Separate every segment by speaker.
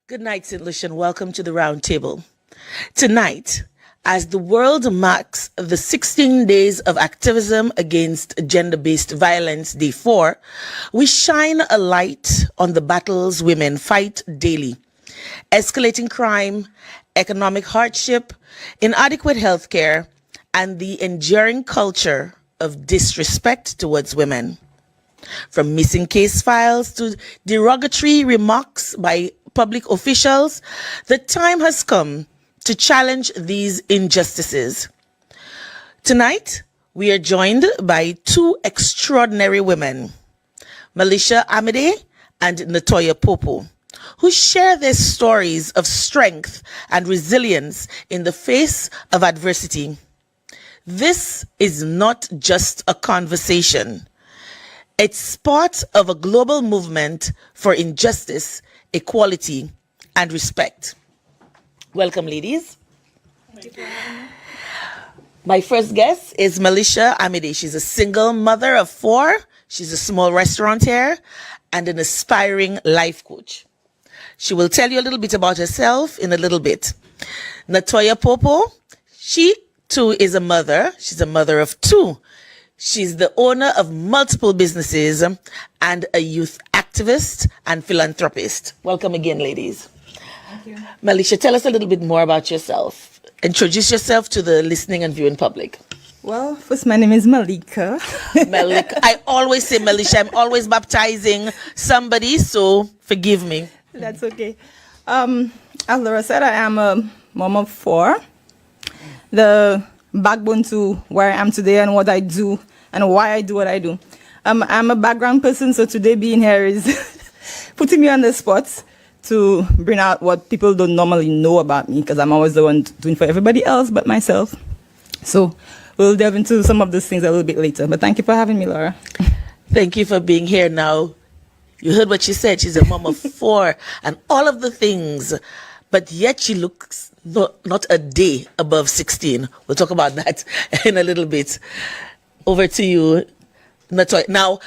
Speaker 1: Good night, St. Lucia, and welcome to the round table. Tonight, as the world marks the 16 days of activism against gender-based violence, Day 4, we shine a light on the battles women fight daily. Escalating crime, economic hardship, inadequate health care, and the enduring culture of disrespect towards women. From missing case files to derogatory remarks by public officials, the time has come to challenge these injustices. Tonight, we are joined by two extraordinary women, Lucia and Natoya Popo, who share their stories of strength and resilience in the face of adversity. This is not just a conversation. It's part of a global movement for injustice, equality, and respect. Welcome, ladies. My first guest is Lucia. She's a single mother of 4. She's a small restaurateur and an aspiring life coach. She will tell you a little bit about herself in a little bit. Natoya Popo, she too is a mother. She's a mother of 2. She's the owner of multiple businesses and a youth activist and philanthropist. Welcome again, ladies.
Speaker 2: Thank you.
Speaker 1: Lucia, tell us a little bit more about yourself. Introduce yourself to the listening and viewing public.
Speaker 2: Well, first, my name is Malika.
Speaker 1: Malika. I always say Lucia. I'm always baptizing somebody, so forgive me.
Speaker 2: That's okay. As Laura said, I am a mom of 4. The backbone to where I am today and what I do and why I do what I do. I'm a background person, so today being here is putting me on the spot to bring out what people don't normally know about me, because I'm always the one doing for everybody else but myself. So we'll delve into some of those things a little bit later. But thank you for having me, Laura.
Speaker 1: Thank you for being here. Now, you heard what she said. She's a mom of 4 and all of the things, but yet she looks not a day above 16. We'll talk about that in a little bit. Over to you, Natoya. Now,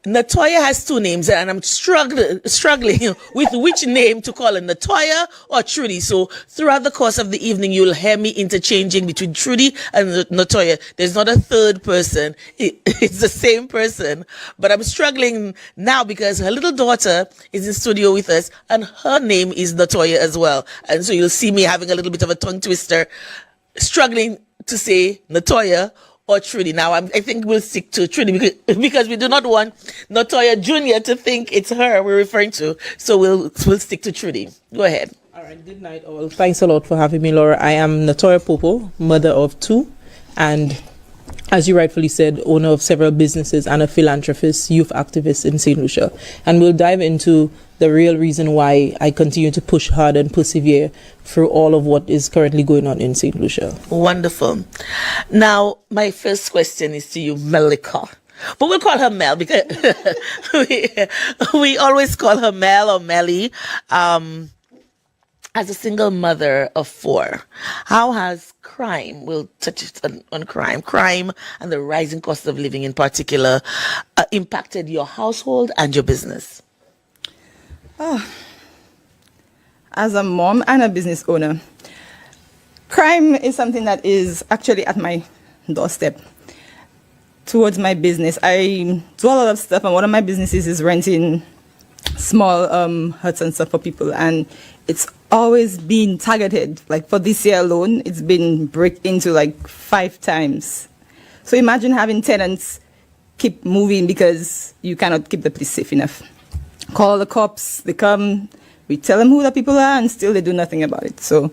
Speaker 1: Natoya has 2 names, and I'm struggling with which name to call her, Natoya or Trudy. So throughout the course of the evening, you'll hear me interchanging between Trudy and Natoya. There's not a third person. It's the same person. But I'm struggling now because her little daughter is in studio with us, and her name is Natoya as well. And so you'll see me having a little bit of a tongue twister, struggling to say Natoya or Trudy. Now, I think we'll stick to Trudy because we do not want Natoya Jr. to think it's her we're referring to. So we'll stick to Trudy. Go ahead.
Speaker 3: All right. Good night, all. Thanks a lot for having me, Laura. I am Natoya Popo, mother of 2, and as you rightfully said, owner of several businesses and a philanthropist, youth activist in St. Lucia. And we'll dive into the real reason why I continue to push hard and persevere through all of what is currently going on in St. Lucia.
Speaker 1: Wonderful. Now, my first question is to you, Malika. But we'll call her Mel because we always call her Mel or Melly. As a single mother of 4, how has crime, we'll touch on crime and the rising cost of living in particular, impacted your household and your business?
Speaker 2: As a mom and a business owner, crime is something that is actually at my doorstep towards my business. I do a lot of stuff, and one of my businesses is renting small huts and stuff for people, and it's always been targeted. Like for this year alone, it's been break into like 5 times. So imagine having tenants keep moving because you cannot keep the place safe enough. Call the cops, they come, we tell them who the people are, and still they do nothing about it. So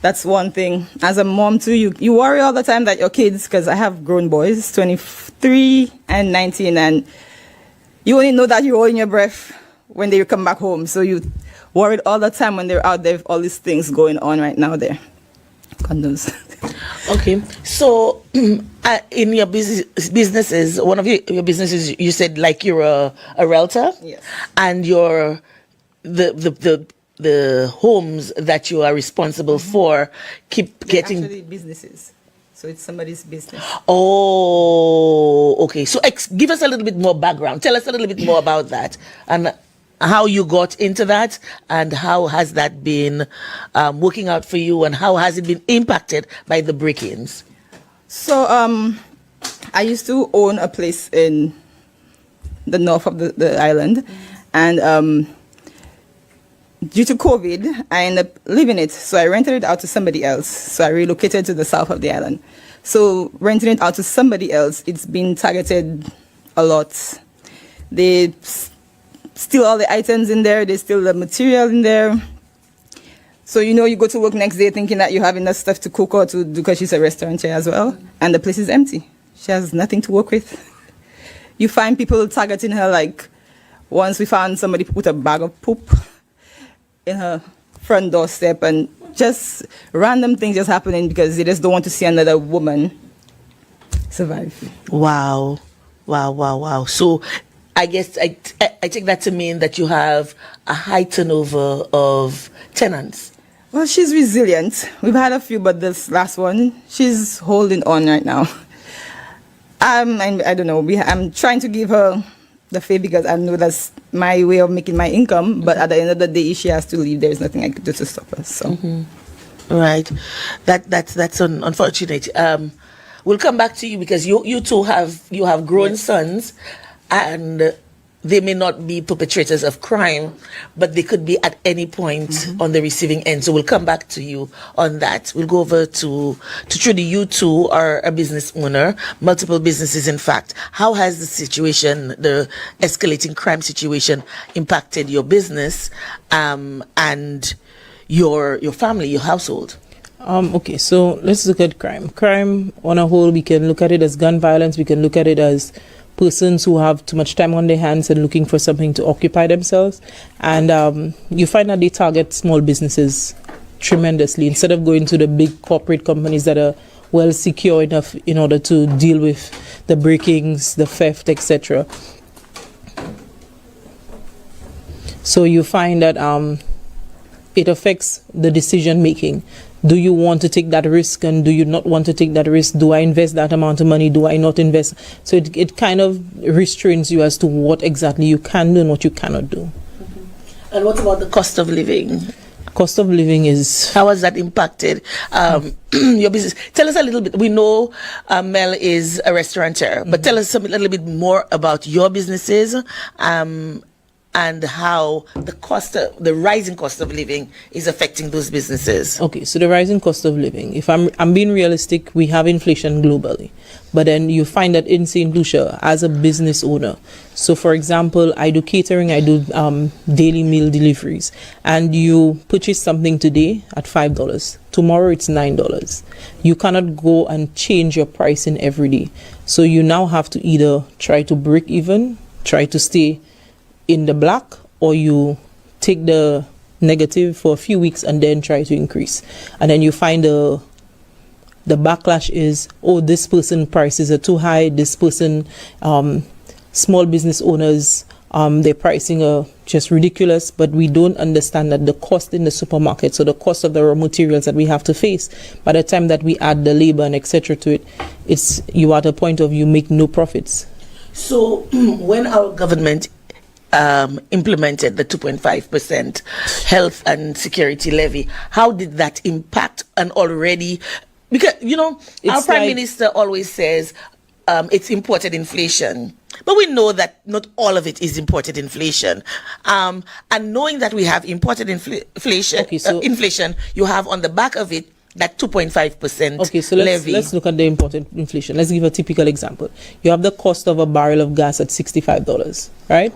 Speaker 2: that's one thing. As a mom too, you worry all the time that your kids, because I have grown boys, 23 and 19, and you only know that you're holding your breath when they come back home. So you worried all the time when they're out there with all these things going on right now there. Condos.
Speaker 1: Okay. So in your businesses, one of your businesses, you said like you're a realtor?
Speaker 2: Yes.
Speaker 1: And you're the homes that you are responsible for keep
Speaker 2: They're
Speaker 1: getting
Speaker 2: actually businesses. So it's somebody's business.
Speaker 1: Oh, Okay, so give us a little bit more background. Tell us a little bit more about that and how you got into that, and how has that been working out for you, and how has it been impacted by the break-ins?
Speaker 2: So I used to own a place in the north of the island, and due to COVID, I ended up leaving it. So I rented it out to somebody else. So I relocated to the south of the island. So renting it out to somebody else, it's been targeted a lot. They steal all the items in there. They steal the material in there. So, you go to work next day thinking that you have enough stuff to cook or to do, because she's a restaurateur as well. And the place is empty. She has nothing to work with. You find people targeting her, like once we found somebody put a bag of poop in her front doorstep, and just random things just happening because they just don't want to see another woman survive.
Speaker 1: Wow. So I guess I take that to mean that you have a high turnover of tenants.
Speaker 2: Well, she's resilient. We've had a few, but this last one, she's holding on right now. I don't know. I'm trying to give her the faith because I know that's my way of making my income. But at the end of the day, if she has to leave, there's nothing I could do to stop her. So,
Speaker 1: Right, that's unfortunate. We'll come back to you because you two have grown sons, and they may not be perpetrators of crime, but they could be at any point on the receiving end. So we'll come back to you on that. We'll go over to Trudy. You two are a business owner, multiple businesses, in fact. How has the situation, the escalating crime situation, impacted your business and your family, your household?
Speaker 3: Okay, so let's look at crime. Crime on a whole, we can look at it as gun violence. We can look at it as persons who have too much time on their hands and looking for something to occupy themselves. And you find that they target small businesses tremendously instead of going to the big corporate companies that are well secure enough in order to deal with the break-ins, the theft, etc. So you find that it affects the decision making. Do you want to take that risk, and do you not want to take that risk? Do I invest that amount of money? Do I not invest? So it kind of restrains you as to what exactly you can do and what you cannot do.
Speaker 1: And what about the cost of living?
Speaker 3: Cost of living is...
Speaker 1: How has that impacted your business? Tell us a little bit. We know Mel is a restaurateur, but tell us a little bit more about your businesses and how the rising cost of living is affecting those businesses.
Speaker 3: Okay, so the rising cost of living. If I'm being realistic, we have inflation globally. But then you find that in St. Lucia, as a business owner, so for example, I do catering, I do daily meal deliveries, and you purchase something today at $5, tomorrow it's $9. You cannot go and change your pricing every day. So you now have to either try to break even, try to stay in the black, or you take the negative for a few weeks and then try to increase. And then you find the backlash is, oh, this person prices are too high, this person, small business owners, their pricing are just ridiculous. But we don't understand that the cost in the supermarket, so the cost of the raw materials that we have to face, by the time that we add the labor and etc. to it, you are at a point of you make no profits.
Speaker 1: So when our government implemented the 2.5% health and security levy, how did that impact an already, because our prime minister always says it's imported inflation, but we know that not all of it is imported inflation, and knowing that we have imported inflation, you have on the back of it that 2.5%
Speaker 3: okay, so
Speaker 1: levy.
Speaker 3: Let's look at the imported inflation. Let's give a typical example. You have the cost of a barrel of gas at $65, right?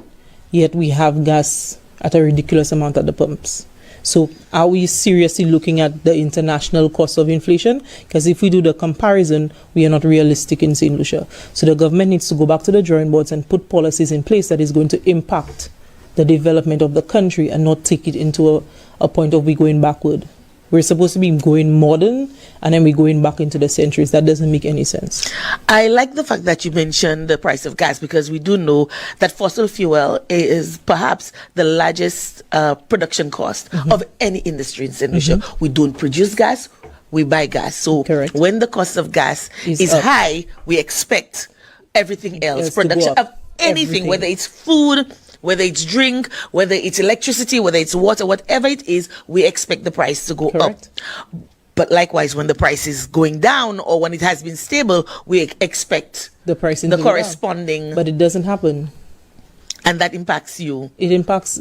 Speaker 3: Yet we have gas at a ridiculous amount at the pumps. So are we seriously looking at the international cost of inflation? Because if we do the comparison, we are not realistic in St. Lucia. So the government needs to go back to the drawing boards and put policies in place that is going to impact the development of the country and not take it into a point of we going backward. We're supposed to be going modern, and then we're going back into the centuries. That doesn't make any sense.
Speaker 1: I like the fact that you mentioned the price of gas, because we do know that fossil fuel is perhaps the largest production cost of any industry in St. Lucia. We don't produce gas, we buy gas. So
Speaker 3: Correct.
Speaker 1: when the cost of gas is high, we expect everything else,
Speaker 3: Yes, to go
Speaker 1: production
Speaker 3: up.
Speaker 1: of anything,
Speaker 3: Everything.
Speaker 1: whether it's food, whether it's drink, whether it's electricity, whether it's water, whatever it is, we expect the price to go
Speaker 3: Correct.
Speaker 1: up. But likewise, when the price is going down or when it has been stable, we expect
Speaker 3: The pricing
Speaker 1: the
Speaker 3: to go down.
Speaker 1: corresponding,
Speaker 3: But it doesn't happen.
Speaker 1: and that impacts you.
Speaker 3: It impacts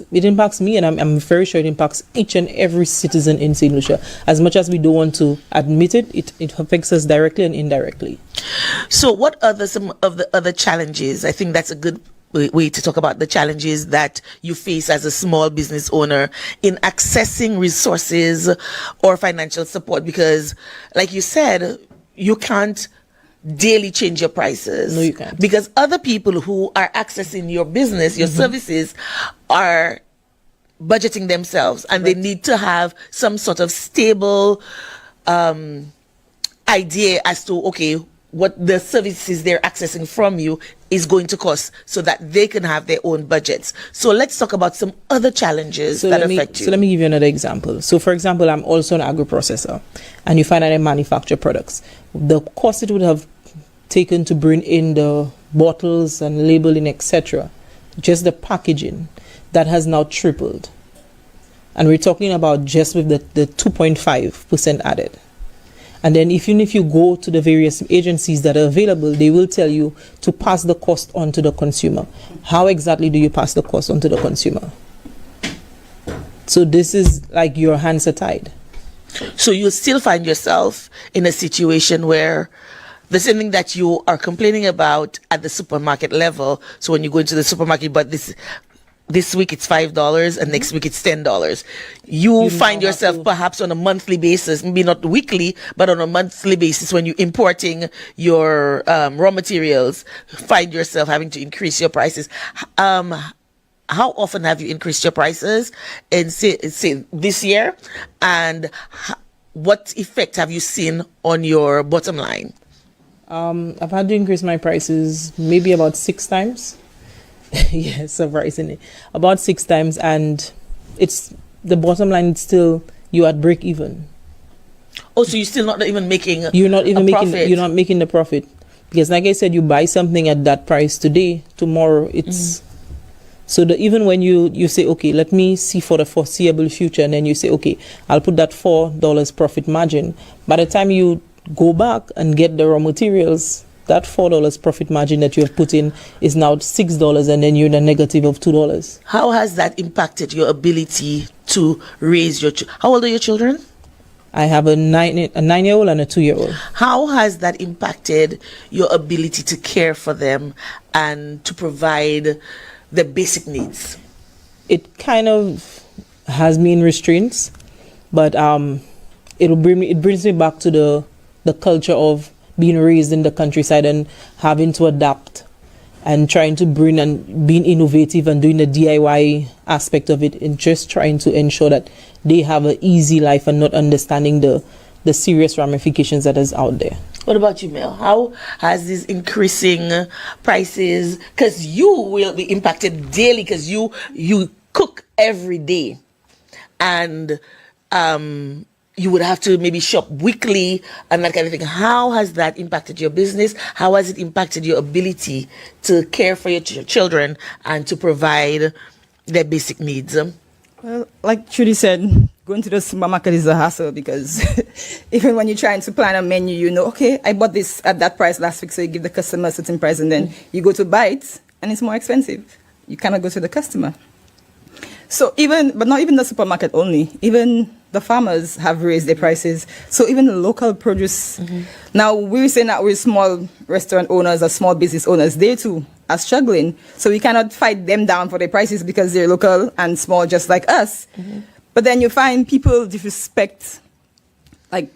Speaker 3: me, and I'm very sure it impacts each and every citizen in St. Lucia. As much as we don't want to admit it, it affects us directly and indirectly.
Speaker 1: So what are some of the other challenges? I think that's a good way to talk about the challenges that you face as a small business owner in accessing resources or financial support, because like you said, you can't daily change your prices.
Speaker 3: No, you can't.
Speaker 1: Because other people who are accessing your business, your services, are budgeting themselves, and they need to have some sort of stable idea as to, okay, what the services they're accessing from you is going to cost, so that they can have their own budgets. So let's talk about some other challenges that affect you.
Speaker 3: So let me give you another example. So for example, I'm also an agro-processor, and you find that I manufacture products. The cost it would have taken to bring in the bottles and labeling, etc., just the packaging, that has now tripled. And we're talking about just with the 2.5% added. And then even if you go to the various agencies that are available, they will tell you to pass the cost on to the consumer. How exactly do you pass the cost on to the consumer? So this is like your hands are tied.
Speaker 1: So you'll still find yourself in a situation where the same thing that you are complaining about at the supermarket level. So when you go into the supermarket, but this week it's $5 and next week it's $10. You find
Speaker 3: now
Speaker 1: yourself
Speaker 3: have to-
Speaker 1: perhaps on a monthly basis, maybe not weekly, but on a monthly basis, when you're importing your raw materials, find yourself having to increase your prices. How often have you increased your prices in say this year, and what effect have you seen on your bottom line?
Speaker 3: I've had to increase my prices maybe about 6 times. Yes, surprisingly, about 6 times, and it's the bottom line. It's still you at break even.
Speaker 1: Oh, so you're still not even making
Speaker 3: You're not even
Speaker 1: a
Speaker 3: making.
Speaker 1: profit.
Speaker 3: You're not making the profit, because, like I said, you buy something at that price today. Tomorrow, it's so that even when you say, okay, let me see for the foreseeable future, and then you say, okay, I'll put that $4 profit margin. By the time you go back and get the raw materials, that $4 profit margin that you have put in is now $6, and then you're in a negative of $2.
Speaker 1: How has that impacted your ability to raise your how old are your children?
Speaker 3: I have a 9-year-old and a 2-year-old.
Speaker 1: How has that impacted your ability to care for them and to provide the basic needs?
Speaker 3: It kind of has me in restraints, but it brings me back to the culture of being raised in the countryside and having to adapt and trying to bring and being innovative and doing the DIY aspect of it, and just trying to ensure that they have an easy life and not understanding the serious ramifications that is out there.
Speaker 1: What about you, Mel? How has this increasing prices, because you will be impacted daily, because you cook every day, and you would have to maybe shop weekly and that kind of thing. How has that impacted your business? How has it impacted your ability to care for your children and to provide their basic needs?
Speaker 2: Well, like Trudy said, going to the supermarket is a hassle, because even when you're trying to plan a menu, you know, okay, I bought this at that price last week, so you give the customer a certain price, and then you go to buy it and it's more expensive. You cannot go to the customer. So but not even the supermarket only, even the farmers have raised their prices. So even the local produce, now we're saying that we're small restaurant owners or small business owners, they too are struggling. So we cannot fight them down for their prices because they're local and small just like us. But then you find people disrespect like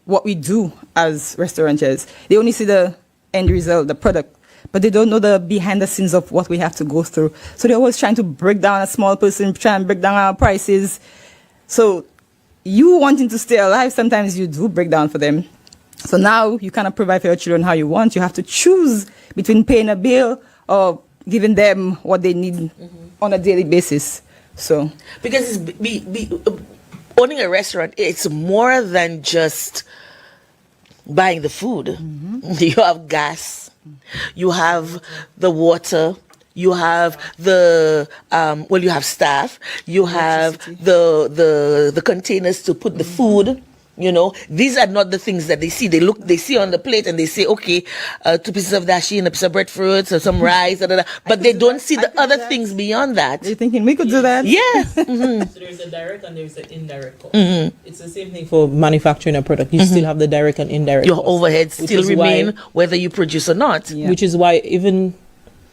Speaker 2: what we do as restaurateurs. They only see the end result, the product, but they don't know the behind the scenes of what we have to go through. So they're always trying to break down a small person, try and break down our prices. So you wanting to stay alive, sometimes you do break down for them. So now you cannot provide for your children how you want. You have to choose between paying a bill or giving them what they need on a daily basis. So
Speaker 1: because owning a restaurant, it's more than just buying the food. You have gas, You have the water. You have the you have staff. You have the containers to put the food. You know, these are not the things that they see. They see on the plate and they say, okay, 2 pieces of dashi and a piece of breadfruit or some rice, but they don't see the other things beyond that.
Speaker 2: You're thinking we could do that?
Speaker 1: Yeah.
Speaker 3: So there's a direct and there's an indirect cost. It's the same thing for manufacturing a product. You still have the direct and indirect
Speaker 1: Your
Speaker 3: cost,
Speaker 1: overheads still remain whether you produce or not.
Speaker 2: Yeah.
Speaker 3: which is why, even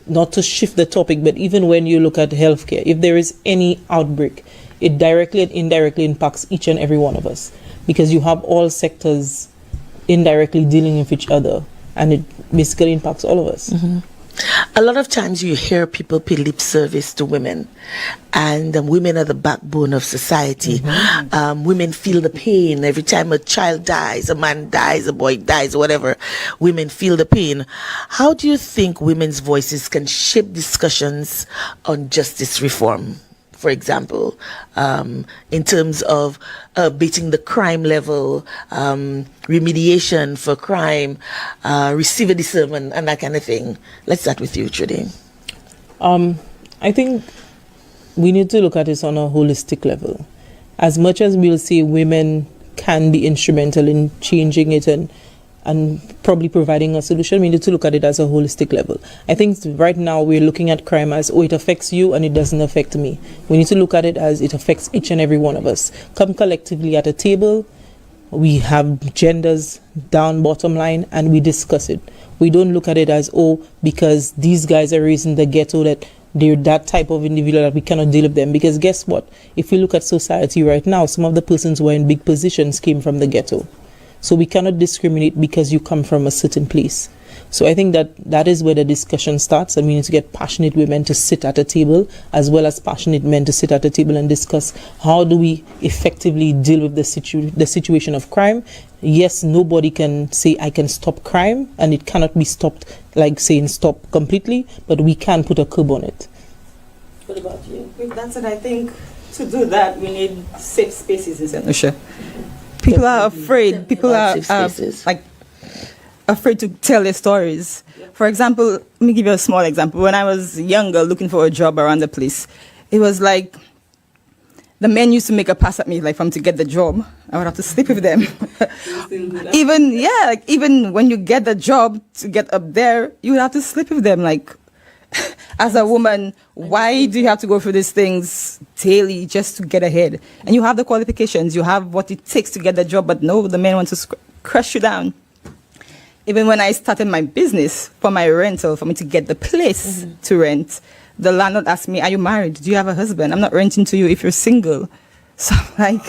Speaker 3: not to shift the topic, but even when you look at healthcare, if there is any outbreak, it directly and indirectly impacts each and every one of us, because you have all sectors indirectly dealing with each other, and it basically impacts all of us.
Speaker 1: A lot of times you hear people pay lip service to women, and women are the backbone of society. Women feel the pain every time a child dies, a man dies, a boy dies, or whatever. Women feel the pain. How do you think women's voices can shape discussions on justice reform? For example, in terms of beating the crime level, remediation for crime, recidivism, and that kind of thing. Let's start with you, Trudy.
Speaker 3: I think we need to look at this on a holistic level. As much as we'll say women can be instrumental in changing it and probably providing a solution, we need to look at it as a holistic level. I think right now we're looking at crime as, oh, it affects you and it doesn't affect me. We need to look at it as it affects each and every one of us. Come collectively at a table, we have genders down, bottom line, and we discuss it. We don't look at it as, oh, because these guys are raised in the ghetto, that they're that type of individual that we cannot deal with them. Because guess what? If we look at society right now, some of the persons who are in big positions came from the ghetto. So we cannot discriminate because you come from a certain place. So I think that is where the discussion starts, and we need to get passionate women to sit at a table, as well as passionate men to sit at a table and discuss how do we effectively deal with the situation of crime. Yes, nobody can say I can stop crime, and it cannot be stopped like saying stop completely, but we can put a curb on it. What about you?
Speaker 2: With that said, I think to do that we need safe spaces in St. Lucia. People are afraid. People are afraid to tell their stories. For example, let me give you a small example. When I was younger, looking for a job around the place, it was like the men used to make a pass at me, like, for me to get the job. I would have to sleep with them. Even when you get the job to get up there, you would have to sleep with them. Like, as a woman, why do you have to go through these things daily just to get ahead? And you have the qualifications, you have what it takes to get the job, but no, the men want to crush you down. Even when I started my business for my rental, for me to get the place to rent, the landlord asked me, are you married? Do you have a husband? I'm not renting to you if you're single. So I'm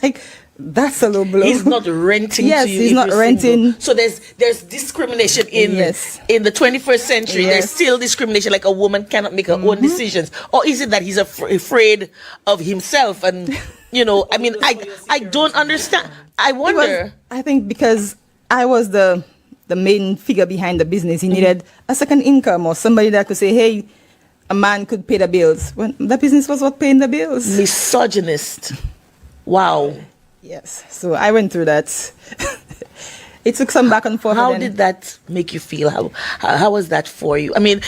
Speaker 2: like, that's a low blow.
Speaker 1: He's not renting
Speaker 2: yes,
Speaker 1: to you.
Speaker 2: He's not renting.
Speaker 1: Single. So there's discrimination in the 21st century.
Speaker 2: Yes.
Speaker 1: There's still discrimination, like a woman cannot make her own decisions. Or is it that he's afraid of himself? And, you know, I mean, I don't understand. I wonder.
Speaker 2: I think because I was the main figure behind the business. He needed a second income or somebody that could say, hey, a man could pay the bills. When the business was what paying the bills.
Speaker 1: Misogynist. Wow.
Speaker 2: Yes. So I went through that. It took some back and forth.
Speaker 1: How did that make you feel? How was that for you? I mean,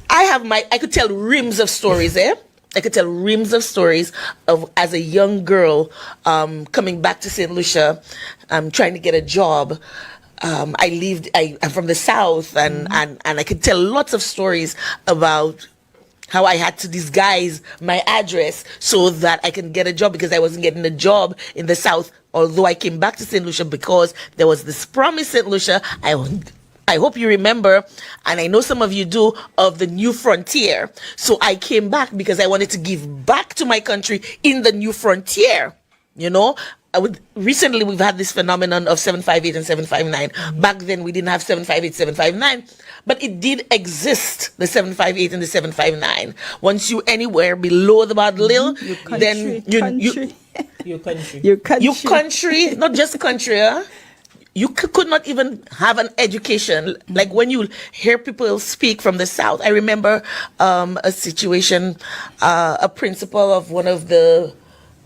Speaker 1: I could tell reams of stories, I could tell reams of stories of, as a young girl, coming back to St. Lucia, trying to get a job. I'm from the South, and I could tell lots of stories about how I had to disguise my address so that I can get a job, because I wasn't getting a job in the South, although I came back to St. Lucia because there was this promise, St. Lucia, I hope you remember, and I know some of you do, of the new frontier. So I came back because I wanted to give back to my country in the new frontier. You know, recently we've had this phenomenon of 758 and 759. Back then we didn't have 758, 759, but it did exist, the 758 and the 759. Once you anywhere below the Badlil, then your country, not just country, you could not even have an education. Like when you hear people speak from the South, I remember a situation, a principal of one of the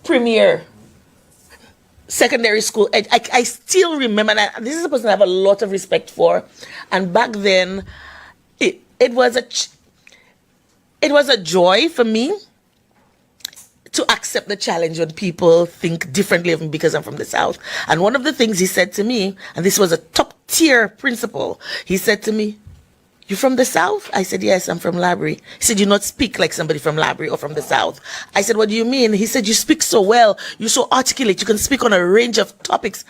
Speaker 1: premier secondary school. I still remember, and this is a person I have a lot of respect for. And back then, it was a joy for me to accept the challenge when people think differently of me because I'm from the South. And one of the things he said to me, and this was a top tier principle, he said to me, "You from the South?" I said, "Yes, I'm from Labrie." He said, "You not speak like somebody from Labrie or from the South." I said, "What do you mean?" He said, "You speak so well. You're so articulate. You can speak on a range of topics."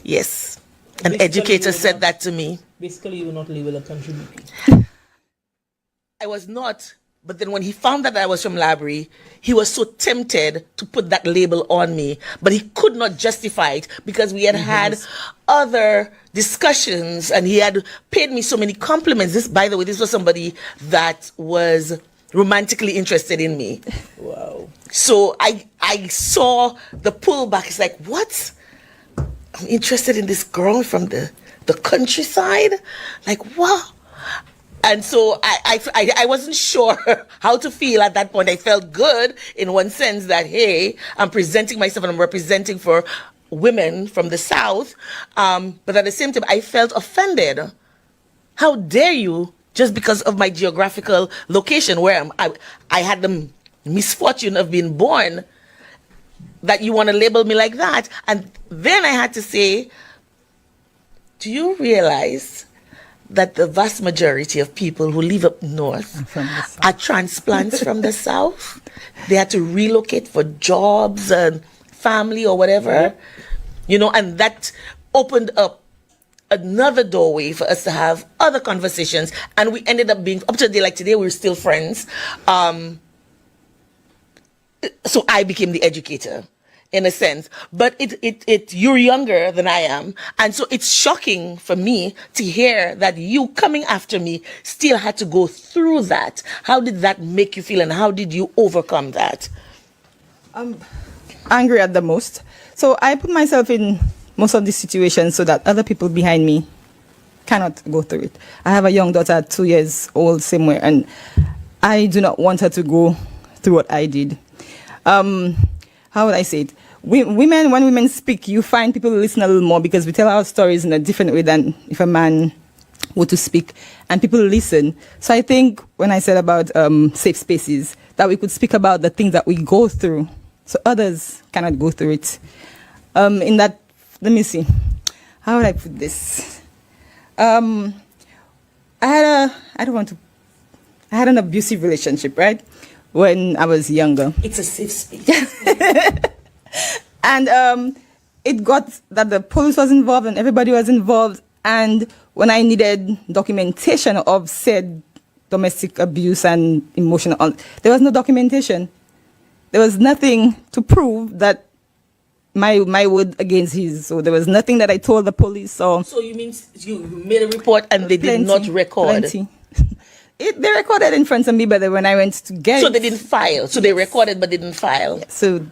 Speaker 1: Yes. An
Speaker 3: Basically,
Speaker 1: educator said that to me.
Speaker 3: Basically, you will not label a country BP.
Speaker 1: I was not. But then when he found that I was from Labrie, he was so tempted to put that label on me. But he could not justify it because we had had other discussions and he had paid me so many compliments. This, by the way, this was somebody that was romantically interested in me.
Speaker 3: Wow.
Speaker 1: So I saw the pullback. It's like, what? I'm interested in this girl from the countryside? Like, wow. And so I wasn't sure how to feel at that point. I felt good in one sense that, hey, I'm presenting myself and I'm representing for women from the South. But at the same time, I felt offended. How dare you, just because of my geographical location where I had the misfortune of being born, that you want to label me like that. And then I had to say, do you realize that the vast majority of people who live up north are transplants from the South? They had to relocate for jobs and family or whatever, you know, and that opened up another doorway for us to have other conversations. And we ended up being, up to the day like today, we're still friends. So I became the educator, in a sense, but you're younger than I am, and so it's shocking for me to hear that you coming after me still had to go through that. How did that make you feel, and how did you overcome that?
Speaker 2: Angry at the most. So I put myself in most of these situations so that other people behind me cannot go through it. I have a young daughter, 2 years old, somewhere, and I do not want her to go through what I did. How would I say it? When women speak, you find people listen a little more because we tell our stories in a different way than if a man were to speak, and people listen. So I think when I said about safe spaces, that we could speak about the things that we go through, so others cannot go through it. In that, let me see, how would I put this? I had an abusive relationship, right? When I was younger.
Speaker 1: It's a safe space.
Speaker 2: And it got that the police was involved and everybody was involved. And when I needed documentation of said domestic abuse and emotional, there was no documentation. There was nothing to prove that my word against his. So there was nothing that I told the police. So
Speaker 1: you mean you made a report and they did not record?
Speaker 2: Plenty. They recorded in front of me, but when I went to get
Speaker 1: So they didn't file. So they recorded but didn't file.
Speaker 2: Yeah, so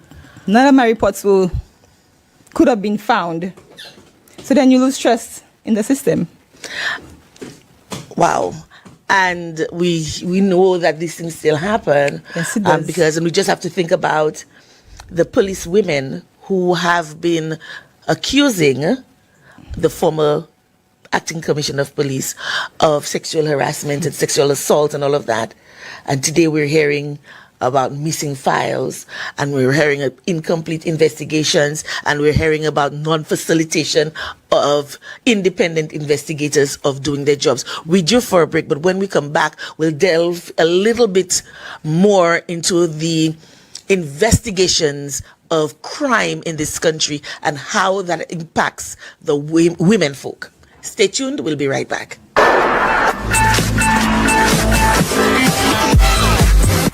Speaker 2: none of my reports could have been found. So then you lose trust in the system.
Speaker 1: Wow. And we know that these things still happen.
Speaker 2: Yes, it does.
Speaker 1: Because we just have to think about the police women who have been accusing the former acting commissioner of police of sexual harassment and sexual assault and all of that. And today we're hearing about missing files, and we're hearing of incomplete investigations, and we're hearing about non-facilitation of independent investigators of doing their jobs. We're due for a break, but when we come back, we'll delve a little bit more into the investigations of crime in this country and how that impacts the women folk. Stay tuned, we'll be right back.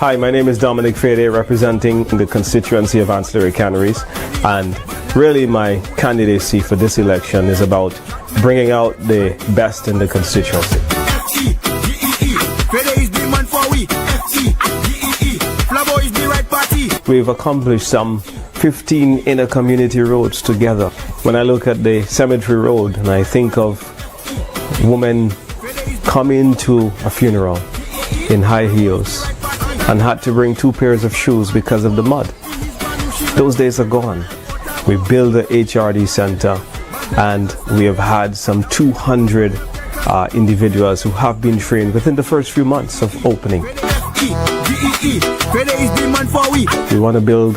Speaker 4: Hi, my name is Dominic Fede, representing the constituency of Ancillary Canneries, and really my candidacy for this election is about bringing out the best in the constituency. We've accomplished some 15 inner community roads together. When I look at the cemetery road and I think of women coming to a funeral in high heels and had to bring 2 pairs of shoes because of the mud. Those days are gone. We built the HRD center, and we have had some 200 individuals who have been trained within the first few months of opening. We want to build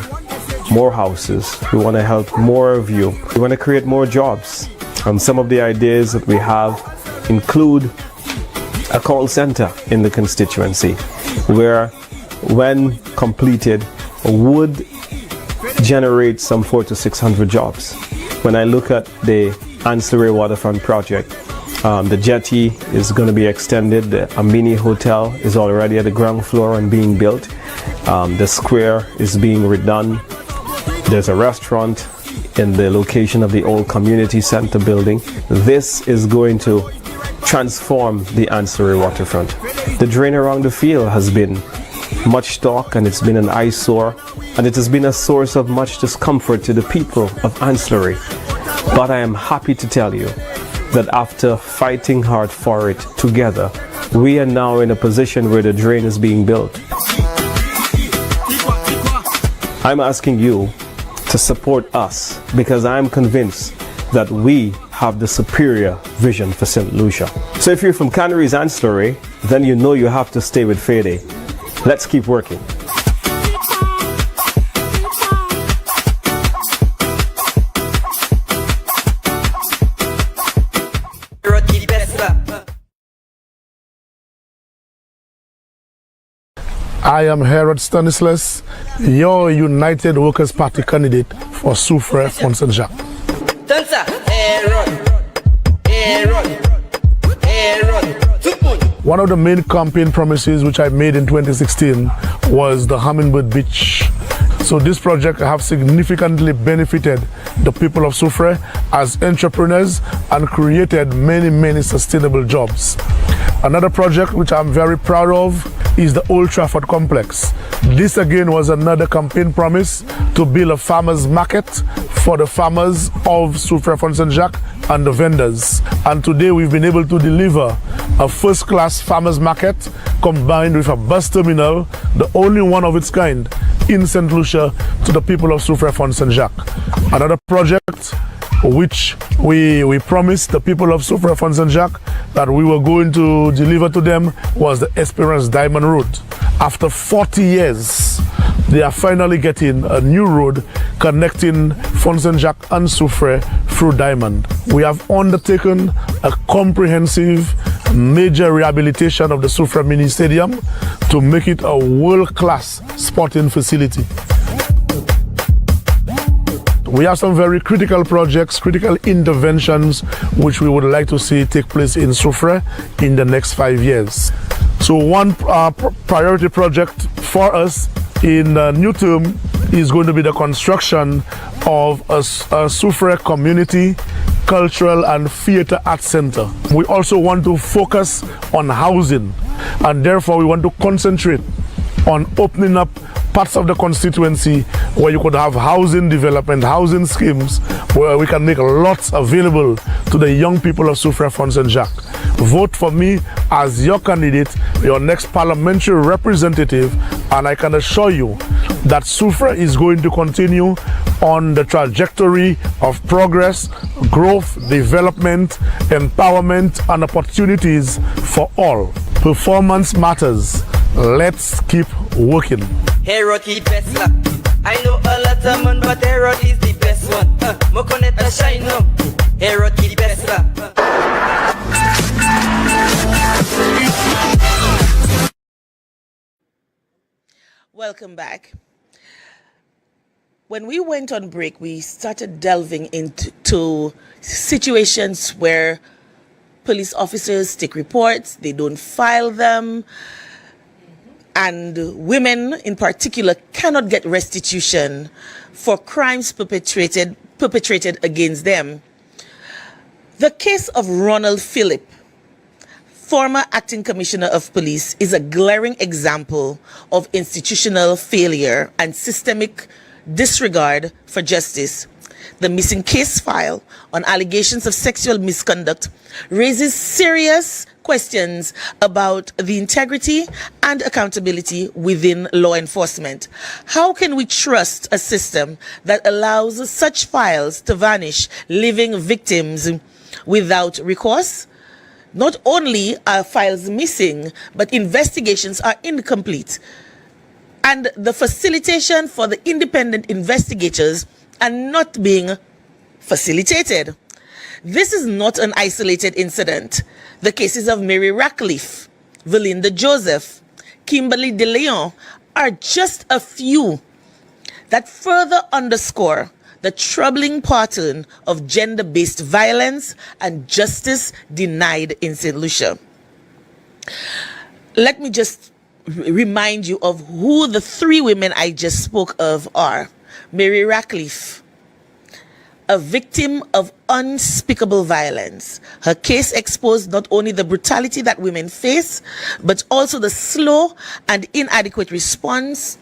Speaker 4: more houses. We want to help more of you. We want to create more jobs. And some of the ideas that we have include a call center in the constituency where, when completed, would generate some 400 to 600 jobs. When I look at the ancillary waterfront project, the jetty is going to be extended. The Amini Hotel is already at the ground floor and being built. The square is being redone. There's a restaurant in the location of the old community center building. This is going to transform the ancillary waterfront. The drain around the field has been much talk, and it's been an eyesore, and it has been a source of much discomfort to the people of ancillary. But I am happy to tell you that after fighting hard for it together, we are now in a position where the drain is being built. I'm asking you to support us because I'm convinced that we have the superior vision for St. Lucia. So if you're from Canaries Ancillary, then you know you have to stay with Fede. Let's keep working.
Speaker 5: I am Herod Stanislas, your United Workers' Party candidate for Soufrière Font Saint-Jacques. One of the main campaign promises which I made in 2016 was the Hummingbird Beach. So this project has significantly benefited the people of Soufrière as entrepreneurs and created many sustainable jobs. Another project which I'm very proud of is the Old Trafford complex. This again was another campaign promise to build a farmers market for the farmers of Soufrière Font Saint-Jacques and the vendors. And today we've been able to deliver a first-class farmers market combined with a bus terminal, the only one of its kind in St. Lucia, to the people of Soufrière Font Saint-Jacques. Another project which we promised the people of Soufrière Font Saint-Jacques that we were going to deliver to them was the Esperance Diamond Road. After 40 years, they are finally getting a new road connecting Font Saint-Jacques and Soufrière through Diamond. We have undertaken a comprehensive major rehabilitation of the Soufrière Mini Stadium to make it a world-class sporting facility. We have some very critical projects, critical interventions, which we would like to see take place in Soufrière in the next 5 years. So one priority project for us in the new term is going to be the construction of a Soufrière community, cultural and theatre arts center. We also want to focus on housing, and therefore we want to concentrate on opening up parts of the constituency where you could have housing development, housing schemes, where we can make lots available to the young people of Soufrière Font Saint-Jacques. Vote for me as your candidate, your next parliamentary representative, and I can assure you that Soufrière is going to continue on the trajectory of progress, growth, development, empowerment, and opportunities for all. Performance matters. Let's keep working.
Speaker 6: Herod the best luck. I know a lot of men, but Herod is the best one. Mokoneta shine up. Herod the best luck.
Speaker 1: Welcome back. When we went on break, we started delving into situations where police officers take reports, they don't file them, and women in particular cannot get restitution for crimes perpetrated against them. The case of Ronald Phillip, former acting commissioner of police, is a glaring example of institutional failure and systemic disregard for justice. The missing case file on allegations of sexual misconduct raises serious questions about the integrity and accountability within law enforcement. How can we trust a system that allows such files to vanish, leaving victims without recourse? Not only are files missing, but investigations are incomplete. And the facilitation for the independent investigators are not being facilitated. This is not an isolated incident. The cases of Mary Ratcliffe, Valinda Joseph, Kimberly De Leon are just a few that further underscore the troubling pattern of gender-based violence and justice denied in St. Lucia. Let me just remind you of who the three women I just spoke of are. Mary Ratcliffe, a victim of unspeakable violence. Her case exposed not only the brutality that women face, but also the slow and inadequate response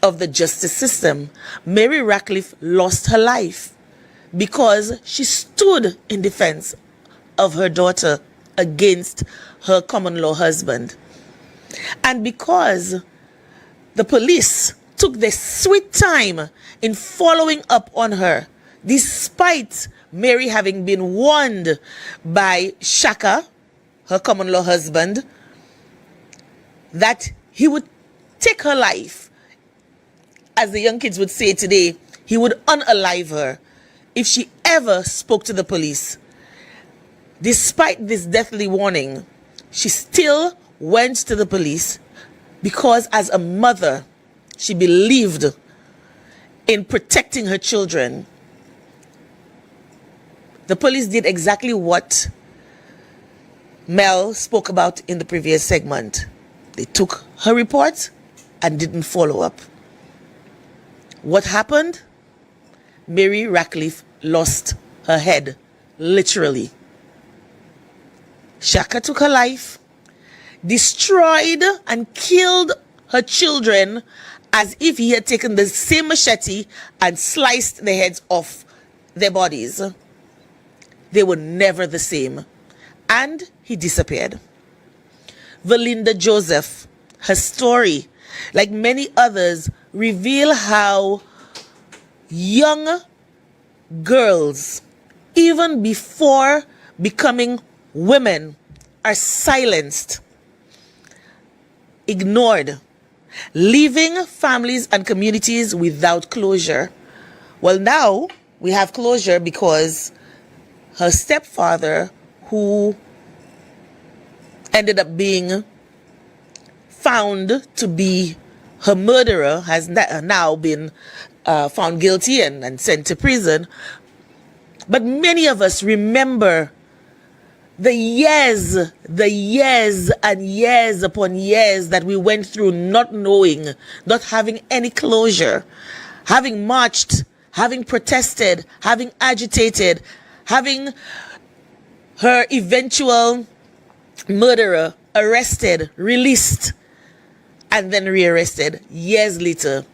Speaker 1: of the justice system. Mary Ratcliffe lost her life because she stood in defense of her daughter against her common law husband. And because the police took their sweet time in following up on her, despite Mary having been warned by Shaka, her common law husband, that he would take her life. As the young kids would say today, he would unalive her if she ever spoke to the police. Despite this deathly warning, she still went to the police because as a mother, she believed in protecting her children. The police did exactly what Mel spoke about in the previous segment. They took her report and didn't follow up. What happened? Mary Ratcliffe lost her head, literally. Shaka took her life, destroyed and killed her children as if he had taken the same machete and sliced the heads off their bodies. They were never the same. And he disappeared. Valinda Joseph, her story, like many others, reveal how young girls, even before becoming women, are silenced, ignored, leaving families and communities without closure. Well, now we have closure because her stepfather, who ended up being found to be her murderer, has now been found guilty and sent to prison. But many of us remember the years and years upon years that we went through not knowing, not having any closure, having marched, having protested, having agitated, having her eventual murderer arrested, released, and then rearrested years later.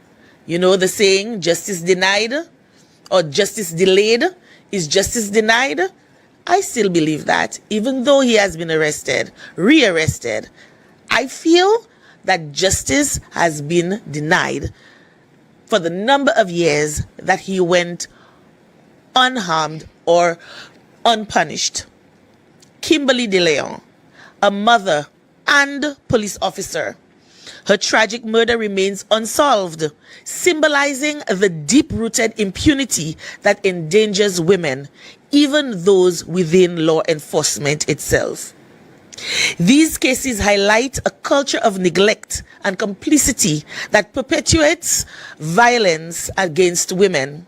Speaker 1: You know the saying, justice denied or justice delayed is justice denied? I still believe that, even though he has been arrested, rearrested, I feel that justice has been denied for the number of years that he went unharmed or unpunished. Kimberly De Leon, a mother and police officer. Her tragic murder remains unsolved, symbolizing the deep-rooted impunity that endangers women, even those within law enforcement itself. These cases highlight a culture of neglect and complicity that perpetuates violence against women.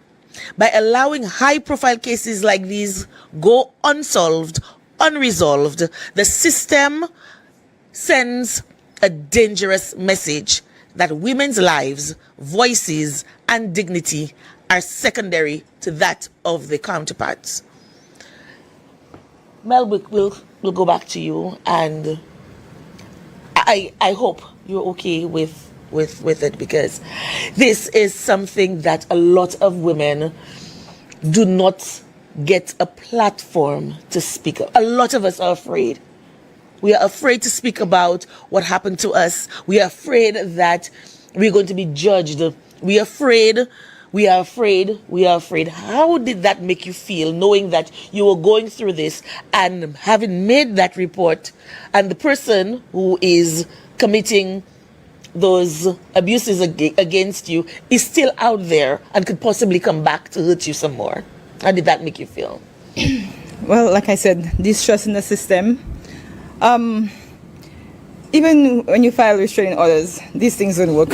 Speaker 1: By allowing high-profile cases like these go unsolved, unresolved, the system sends a dangerous message that women's lives, voices, and dignity are secondary to that of their counterparts. Mel, we'll go back to you, and I hope you're okay with it, because this is something that a lot of women do not get a platform to speak of. A lot of us are afraid. We are afraid to speak about what happened to us. We are afraid that we're going to be judged. We are afraid. We are afraid. We are afraid. How did that make you feel, knowing that you were going through this and having made that report, and the person who is committing those abuses against you is still out there and could possibly come back to hurt you some more? How did that make you feel?
Speaker 2: Well, like I said, distrust in the system. Even when you file restraining orders, these things don't work.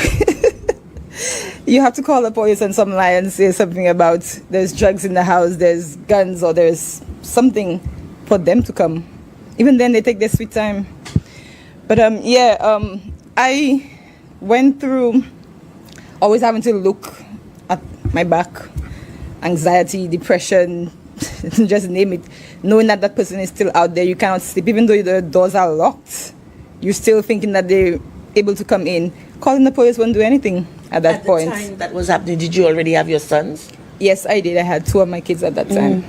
Speaker 2: You have to call the police and some lie and say something about there's drugs in the house, there's guns, or there's something for them to come. Even then, they take their sweet time. But I went through always having to look at my back, anxiety, depression, just name it. Knowing that that person is still out there, you cannot sleep. Even though the doors are locked, you're still thinking that they're able to come in. Calling the police won't do anything at that point.
Speaker 1: At the time that was happening, did you already have your sons?
Speaker 2: Yes, I did. I had 2 of my kids at that time.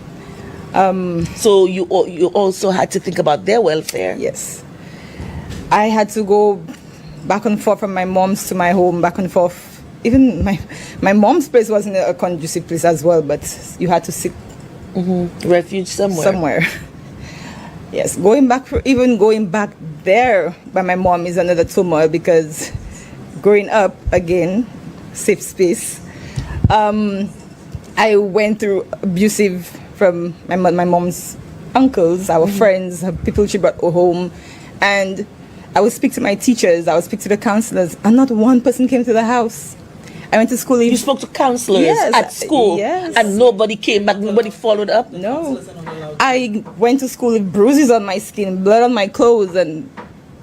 Speaker 1: So you also had to think about their welfare.
Speaker 2: Yes. I had to go back and forth from my mom's to my home, back and forth. Even my mom's place wasn't a conducive place as well, but you had to seek
Speaker 1: refuge somewhere.
Speaker 2: Yes, going back there by my mom is another turmoil, because growing up, again, safe space, I went through abusive from my mom's uncles, our friends, people she brought home, and I would speak to my teachers, I would speak to the counselors, and not one person came to the house. I went to school.
Speaker 1: You spoke to counselors at school,
Speaker 2: yes.
Speaker 1: And nobody came back, nobody followed up?
Speaker 2: No. I went to school with bruises on my skin, blood on my clothes, and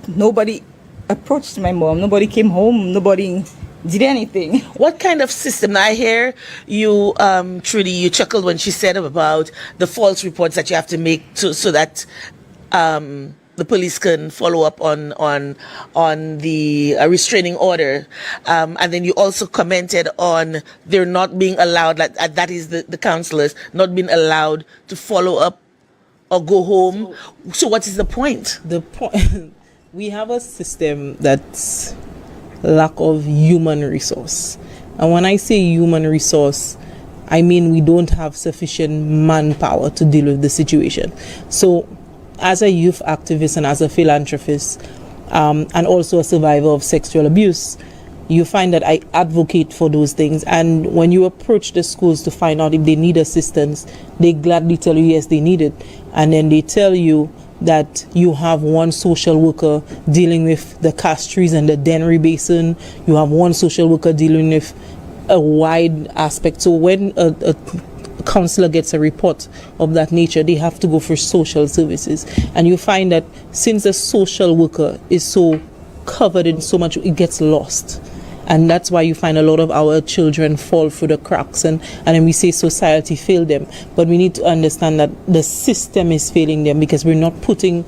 Speaker 2: nobody approached my mom. Nobody came home. Nobody did anything.
Speaker 1: What kind of system? Now I hear you, Trudy, you chuckled when she said about the false reports that you have to make so that the police can follow up on the restraining order, and then you also commented on they're not being allowed, that is the counselors not being allowed to follow up or go home. So what is the point?
Speaker 3: The point, we have a system that's lack of human resource, and when I say human resource, I mean we don't have sufficient manpower to deal with the situation. So as a youth activist and as a philanthropist, and also a survivor of sexual abuse, you find that I advocate for those things. And when you approach the schools to find out if they need assistance, they gladly tell you yes, they need it. And then they tell you that you have one social worker dealing with the Castries and the Dennery Basin. You have one social worker dealing with a wide aspect. So when a counselor gets a report of that nature, they have to go for social services. And you find that since the social worker is so covered in so much, it gets lost. And that's why you find a lot of our children fall through the cracks, and then we say society failed them. But we need to understand that the system is failing them because we're not putting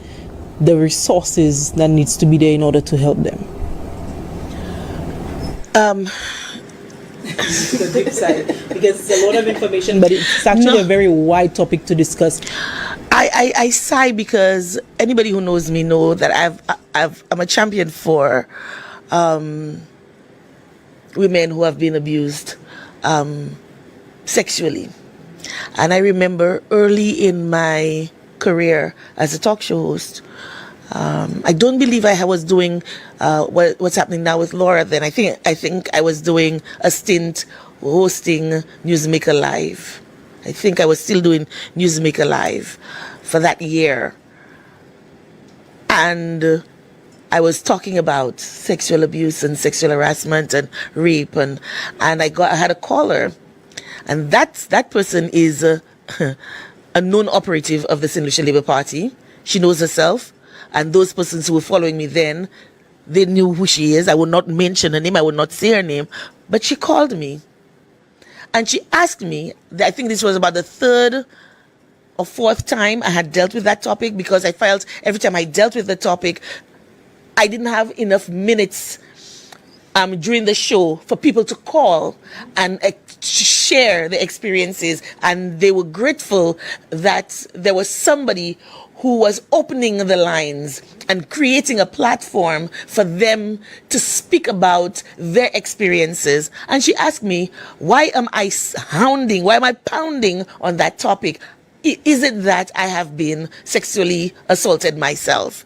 Speaker 3: the resources that needs to be there in order to help them. The deep side, because it's a lot of information, but it's actually a very wide topic to discuss.
Speaker 1: I sigh because anybody who knows me know that I'm a champion for women who have been abused sexually. And I remember early in my career as a talk show host, I don't believe I was doing what's happening now with Laura then. I think I was doing a stint hosting Newsmaker Live. I think I was still doing Newsmaker Live for that year. And I was talking about sexual abuse and sexual harassment and rape, and I had a caller, and that person is a known operative of the St. Lucia Labour Party. She knows herself, and those persons who were following me then, they knew who she is. I would not mention her name, I would not say her name, but she called me, and she asked me, I think this was about the 3rd or 4th time I had dealt with that topic, because I felt every time I dealt with the topic, I didn't have enough minutes during the show for people to call and share the experiences, and they were grateful that there was somebody who was opening the lines and creating a platform for them to speak about their experiences. And she asked me, why am I pounding on that topic? Is it that I have been sexually assaulted myself?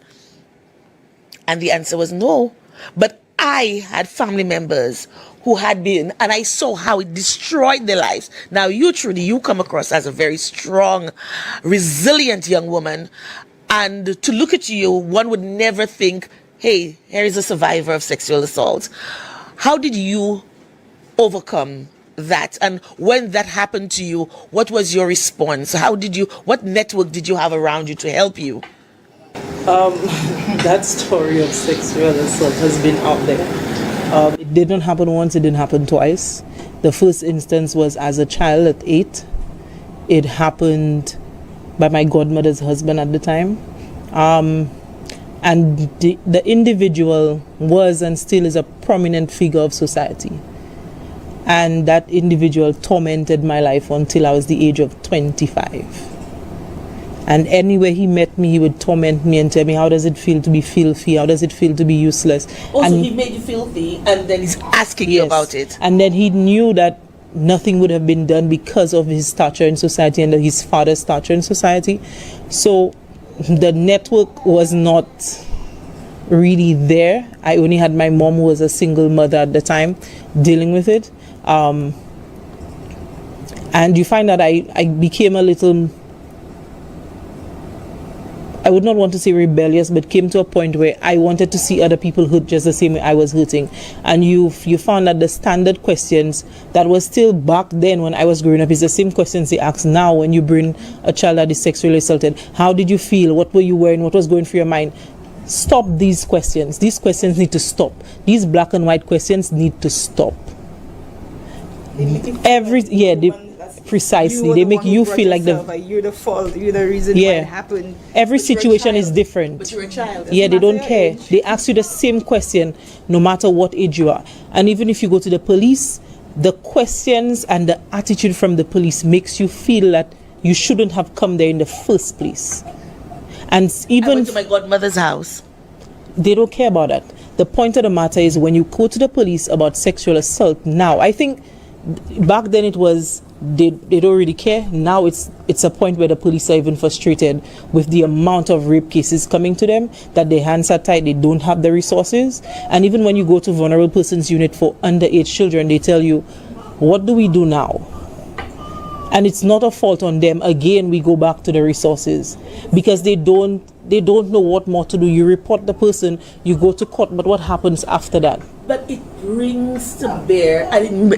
Speaker 1: And the answer was no. But I had family members who had been, and I saw how it destroyed their lives. Now, you, Trudy, you come across as a very strong, resilient young woman. And to look at you, one would never think, hey, here is a survivor of sexual assault. How did you overcome that? And when that happened to you, what was your response? What network did you have around you to help you?
Speaker 3: That story of sexual assault has been out there. It didn't happen once, it didn't happen twice. The first instance was as a child at 8. It happened by my godmother's husband at the time. And the individual was and still is a prominent figure of society. And that individual tormented my life until I was the age of 25. And anywhere he met me, he would torment me and tell me, how does it feel to be filthy? How does it feel to be useless?
Speaker 1: Also, he made you filthy, and then he's asking you about it.
Speaker 3: And then he knew that nothing would have been done because of his stature in society and his father's stature in society. So the network was not really there. I only had my mom, who was a single mother at the time, dealing with it. And you find that I became a little, I would not want to say rebellious, but came to a point where I wanted to see other people hurt just the same way I was hurting. And you found that the standard questions that was still back then when I was growing up is the same questions they ask now when you bring a child that is sexually assaulted. How did you feel? What were you wearing? What was going through your mind? Stop these questions. These questions need to stop. These black and white questions need to stop. Precisely, they make you feel like
Speaker 2: you're the fault, you're the reason why it happened.
Speaker 3: Every situation is different.
Speaker 1: But you're a child.
Speaker 3: Yeah, they don't care. They ask you the same question no matter what age you are. And even if you go to the police, the questions and the attitude from the police makes you feel that you shouldn't have come there in the first place. And even
Speaker 1: I went to my godmother's house.
Speaker 3: They don't care about that. The point of the matter is when you go to the police about sexual assault now, I think back then it was they don't really care. Now it's a point where the police are even frustrated with the amount of rape cases coming to them, that their hands are tied, they don't have the resources. And even when you go to vulnerable persons unit for underage children, they tell you, what do we do now? And it's not a fault on them. Again, we go back to the resources because they don't know what more to do. You report the person, you go to court, but what happens after that?
Speaker 1: But it brings to bear, and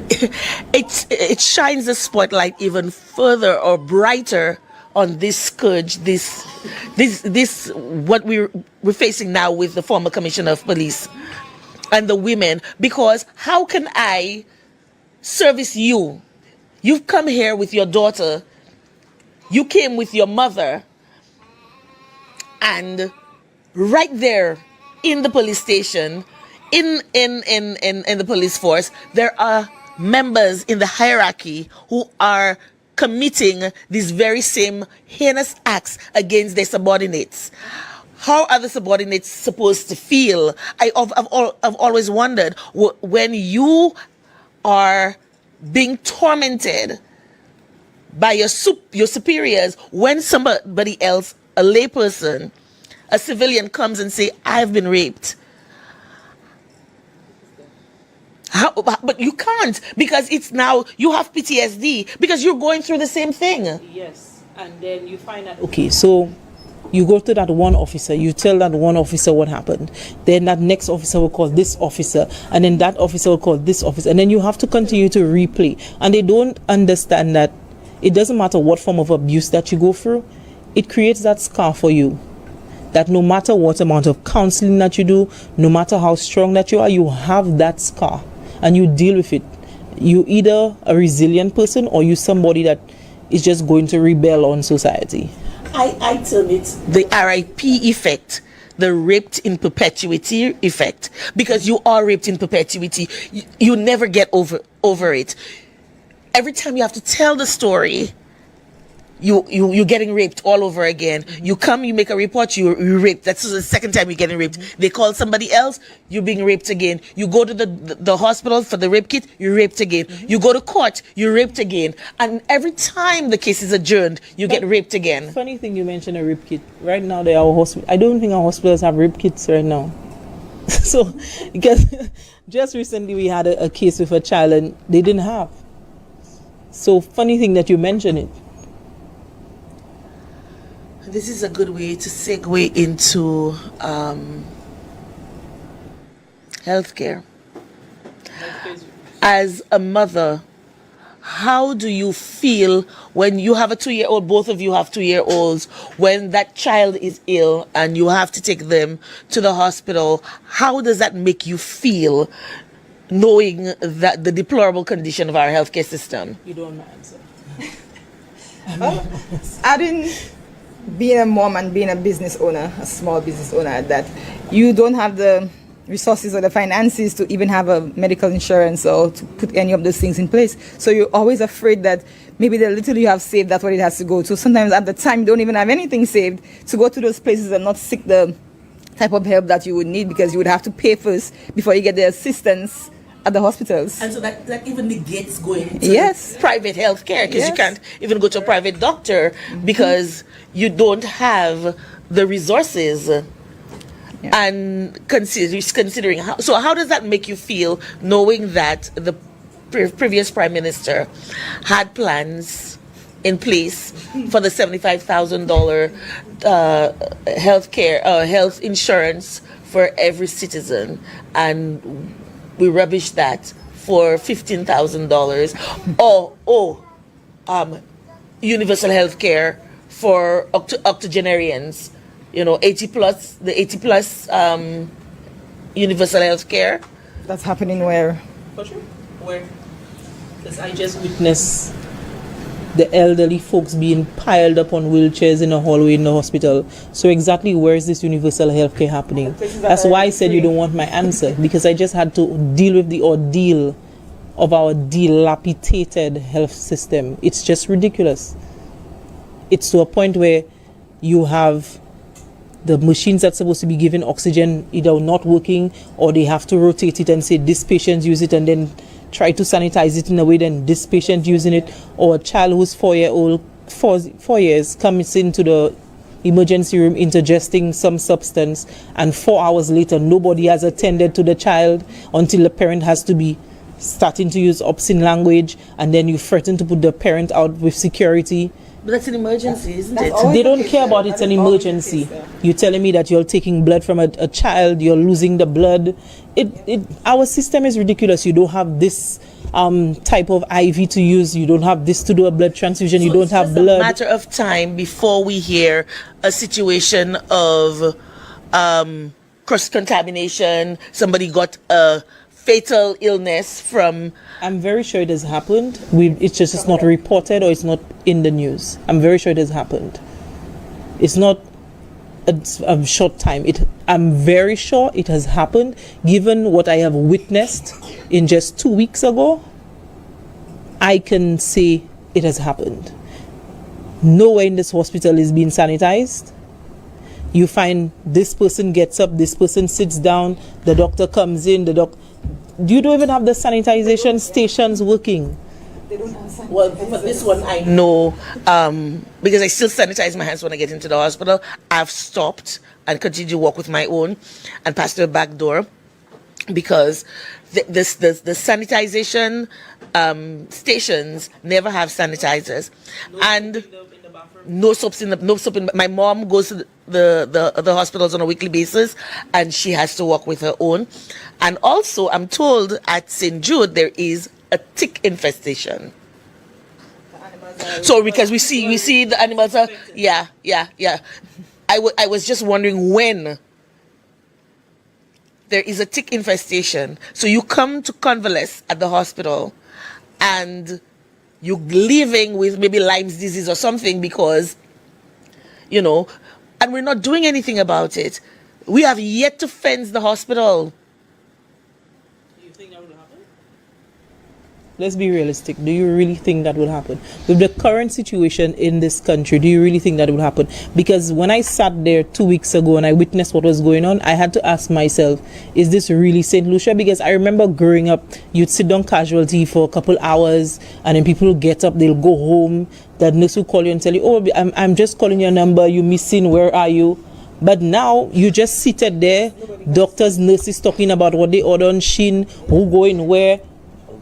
Speaker 1: it shines the spotlight even further or brighter on this scourge, this what we're facing now with the former commissioner of police and the women. Because how can I service you? You've come here with your daughter. You came with your mother. And right there in the police station, in the police force, there are members in the hierarchy who are committing these very same heinous acts against their subordinates. How are the subordinates supposed to feel? I've always wondered, when you are being tormented by your superiors, when somebody else, a layperson, a civilian, comes and say, I've been raped. But you can't, because it's now, you have PTSD because you're going through the same thing.
Speaker 3: Yes, and then you find out, okay, so you go to that one officer, you tell that one officer what happened. Then that next officer will call this officer, and then that officer will call this officer, and then you have to continue to replay. And they don't understand that it doesn't matter what form of abuse that you go through, it creates that scar for you. That no matter what amount of counseling that you do, no matter how strong that you are, you have that scar and you deal with it. You either a resilient person or you somebody that is just going to rebel on society.
Speaker 1: I term it the RIP effect, the raped in perpetuity effect, because you are raped in perpetuity. You never get over it. Every time you have to tell the story, you're getting raped all over again. You come, you make a report, you're raped. That's the second time you're getting raped. They call somebody else, you're being raped again. You go to the hospital for the rape kit, you're raped again. You go to court, you're raped again. And every time the case is adjourned, you get raped again.
Speaker 3: Funny thing you mentioned a rape kit. Right now, I don't think our hospitals have rape kits right now. So, because just recently we had a case with a child and they didn't have. So, funny thing that you mentioned it.
Speaker 1: This is a good way to segue into healthcare. As a mother, how do you feel when you have a 2-year-old, both of you have 2-year-olds, when that child is ill and you have to take them to the hospital? How does that make you feel, knowing that the deplorable condition of our healthcare system?
Speaker 3: You don't mind, sir.
Speaker 2: Adding being a mom and being a business owner, a small business owner at that, you don't have the resources or the finances to even have a medical insurance or to put any of those things in place. So you're always afraid that maybe the little you have saved, that's what it has to go to. Sometimes at the time you don't even have anything saved to go to those places and not seek the type of help that you would need, because you would have to pay first before you get the assistance at the hospitals.
Speaker 1: And so that even negates going to private health care, because you can't even go to a private doctor because you don't have the resources. And considering how does that make you feel, knowing that the previous Prime Minister had plans in place for the $75,000 health insurance for every citizen, and we rubbish that for $15,000, universal health care for octogenarians, 80 plus universal health care.
Speaker 2: That's happening where?
Speaker 3: For sure. Where? Because I just witnessed the elderly folks being piled up on wheelchairs in a hallway in the hospital. So exactly where is this universal health care happening? That's why I said you don't want my answer, because I just had to deal with the ordeal of our dilapidated health system. It's just ridiculous. It's to a point where you have the machines that's supposed to be giving oxygen either not working, or they have to rotate it and say this patient use it, and then try to sanitize it in a way then this patient using it, or a child who's 4 years comes into the emergency room ingesting some substance, and 4 hours later nobody has attended to the child until the parent has to be starting to use obscene language, and then you threaten to put the parent out with security.
Speaker 1: But that's an emergency, isn't it?
Speaker 3: They don't care about it's an emergency. You're telling me that you're taking blood from a child, you're losing the blood. Our system is ridiculous. You don't have this type of IV to use. You don't have this to do a blood transfusion. You don't have blood.
Speaker 1: It's a matter of time before we hear a situation of cross-contamination. Somebody got a fatal illness from...
Speaker 3: I'm very sure it has happened. It's just not reported, or it's not in the news. I'm very sure it has happened. It's not a short time. I'm very sure it has happened, given what I have witnessed in just 2 weeks ago. I can say it has happened. Nowhere in this hospital is being sanitized. You find this person gets up, this person sits down, the doctor comes in, you don't even have the sanitization stations working.
Speaker 2: They don't have sanitization.
Speaker 1: Well, for this one, I know, because I still sanitize my hands when I get into the hospital. I've stopped and continue to walk with my own and pass the back door, because the sanitization stations never have sanitizers, and no soap in. My mom goes to the hospitals on a weekly basis, and she has to walk with her own. And also, I'm told at St. Jude there is a tick infestation. So because we see the animals are I was just wondering when there is a tick infestation. So you come to convalesce at the hospital, and you're leaving with maybe Lyme's disease or something, because, and we're not doing anything about it. We have yet to fence the hospital.
Speaker 3: Do you think that will happen? let's be realistic. Do you really think that will happen? With the current situation in this country, do you really think that will happen? Because when I sat there 2 weeks ago and I witnessed what was going on, I had to ask myself, is this really St. Lucia? Because I remember growing up, you'd sit down casualty for a couple hours and then people will get up, they'll go home. That nurse will call you and tell you, oh, I'm just calling your number, you missing, where are you? But now you just seated there, doctors, nurses talking about what they order on Shin, who going where.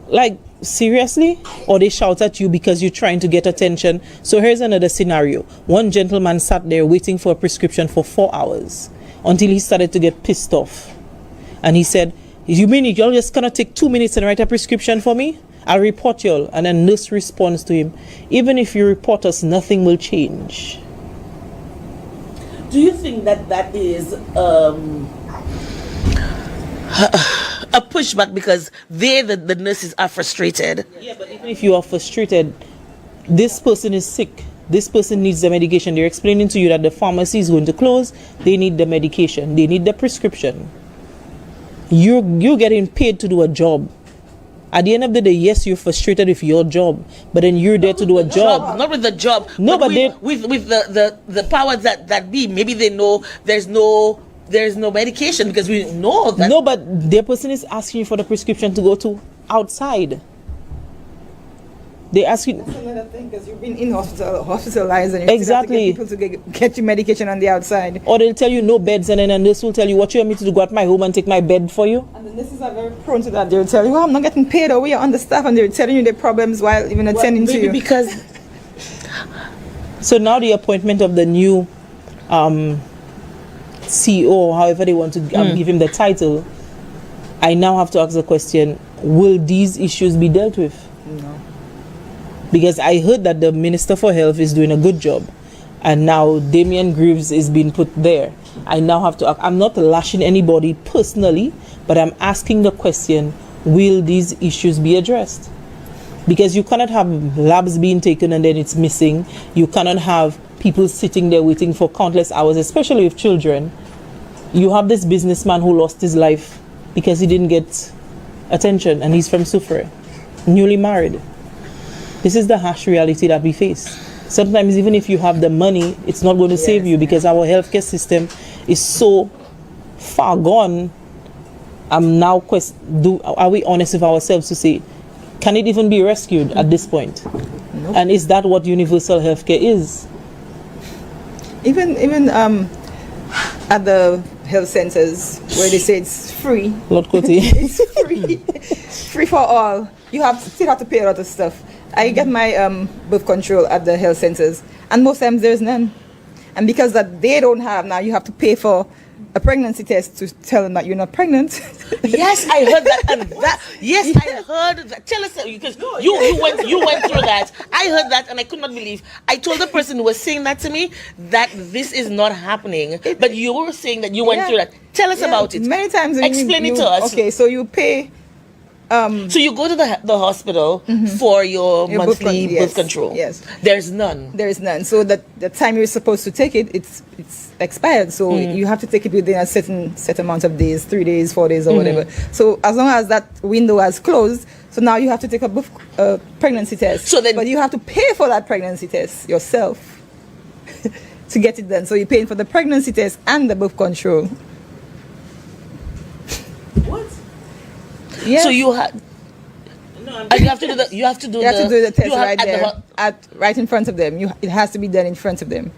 Speaker 3: Like, seriously? Or they shout at you because you're trying to get attention. So here's another scenario. One gentleman sat there waiting for a prescription for 4 hours until he started to get pissed off. And he said, you mean y'all just gonna take 2 minutes and write a prescription for me? I'll report y'all. And then nurse responds to him, even if you report us, nothing will change.
Speaker 1: Do you think that that is a pushback because the nurses are frustrated?
Speaker 3: Yeah, but even if you are frustrated, this person is sick. This person needs the medication. They're explaining to you that the pharmacy is going to close. They need the medication. They need the prescription. You're getting paid to do a job. At the end of the day, yes, you're frustrated with your job, but then you're there to do a job.
Speaker 1: Not with the job.
Speaker 3: No, but
Speaker 1: with the powers that be. Maybe they know there's no medication because we know that.
Speaker 3: No, but the person is asking you for the prescription to go to outside. They ask you.
Speaker 2: That's another thing, because you've been in hospitalized, and you
Speaker 3: Exactly.
Speaker 2: still have to get people to get you medication on the outside.
Speaker 3: Or they'll tell you no beds, and then a nurse will tell you, what you want me to do, go at my home and take my bed for you?
Speaker 2: And the nurses are very prone to that. They'll tell you, I'm not getting paid, or we are understaffed, and they're telling you their problems while even attending to you.
Speaker 1: Because
Speaker 3: So now the appointment of the new CEO, or however they want to give him the title, I now have to ask the question, will these issues be dealt with?
Speaker 2: No.
Speaker 3: Because I heard that the Minister for Health is doing a good job, and now Damian Greaves is being put there. I now have to, I'm not lashing anybody personally, but I'm asking the question, will these issues be addressed? Because you cannot have labs being taken and then it's missing. You cannot have people sitting there waiting for countless hours, especially with children. You have this businessman who lost his life because he didn't get attention, and he's from Soufrière, newly married. This is the harsh reality that we face. Sometimes even if you have the money, it's not going to save you, because our healthcare system is so far gone. I'm now are we honest with ourselves to say, can it even be rescued at this point?
Speaker 2: Nope.
Speaker 3: And is that what universal healthcare is?
Speaker 2: Even at the health centers where they say it's free.
Speaker 3: Lord Koti.
Speaker 2: It's free. Free for all. You still have to pay a lot of stuff. I get my birth control at the health centers, and most times there's none. And because that they don't have, now you have to pay for a pregnancy test to tell them that you're not pregnant.
Speaker 1: yes, I heard that, and that. Yes, I heard that. Tell us, because you went through that. I heard that, and I could not believe. I told the person who was saying that to me that this is not happening, but you were saying that you went through that. Tell us about it.
Speaker 2: Many times.
Speaker 1: Explain it to us.
Speaker 2: Okay, so you pay.
Speaker 1: So you go to the hospital for your monthly birth control.
Speaker 2: Yes.
Speaker 1: There's none.
Speaker 2: There is none. So that the time you're supposed to take it, it's expired. So you have to take it within a set amount of days, 3 days, 4 days, or whatever. So as long as that window has closed, so now you have to take a pregnancy test.
Speaker 1: So then,
Speaker 2: but you have to pay for that pregnancy test yourself to get it done. So you're paying for the pregnancy test and the birth control.
Speaker 1: What?
Speaker 2: Yes.
Speaker 1: So you have. And you have to do the. You have to do
Speaker 2: the test right
Speaker 1: at
Speaker 2: there, right in front of them. It has to be done in front of them.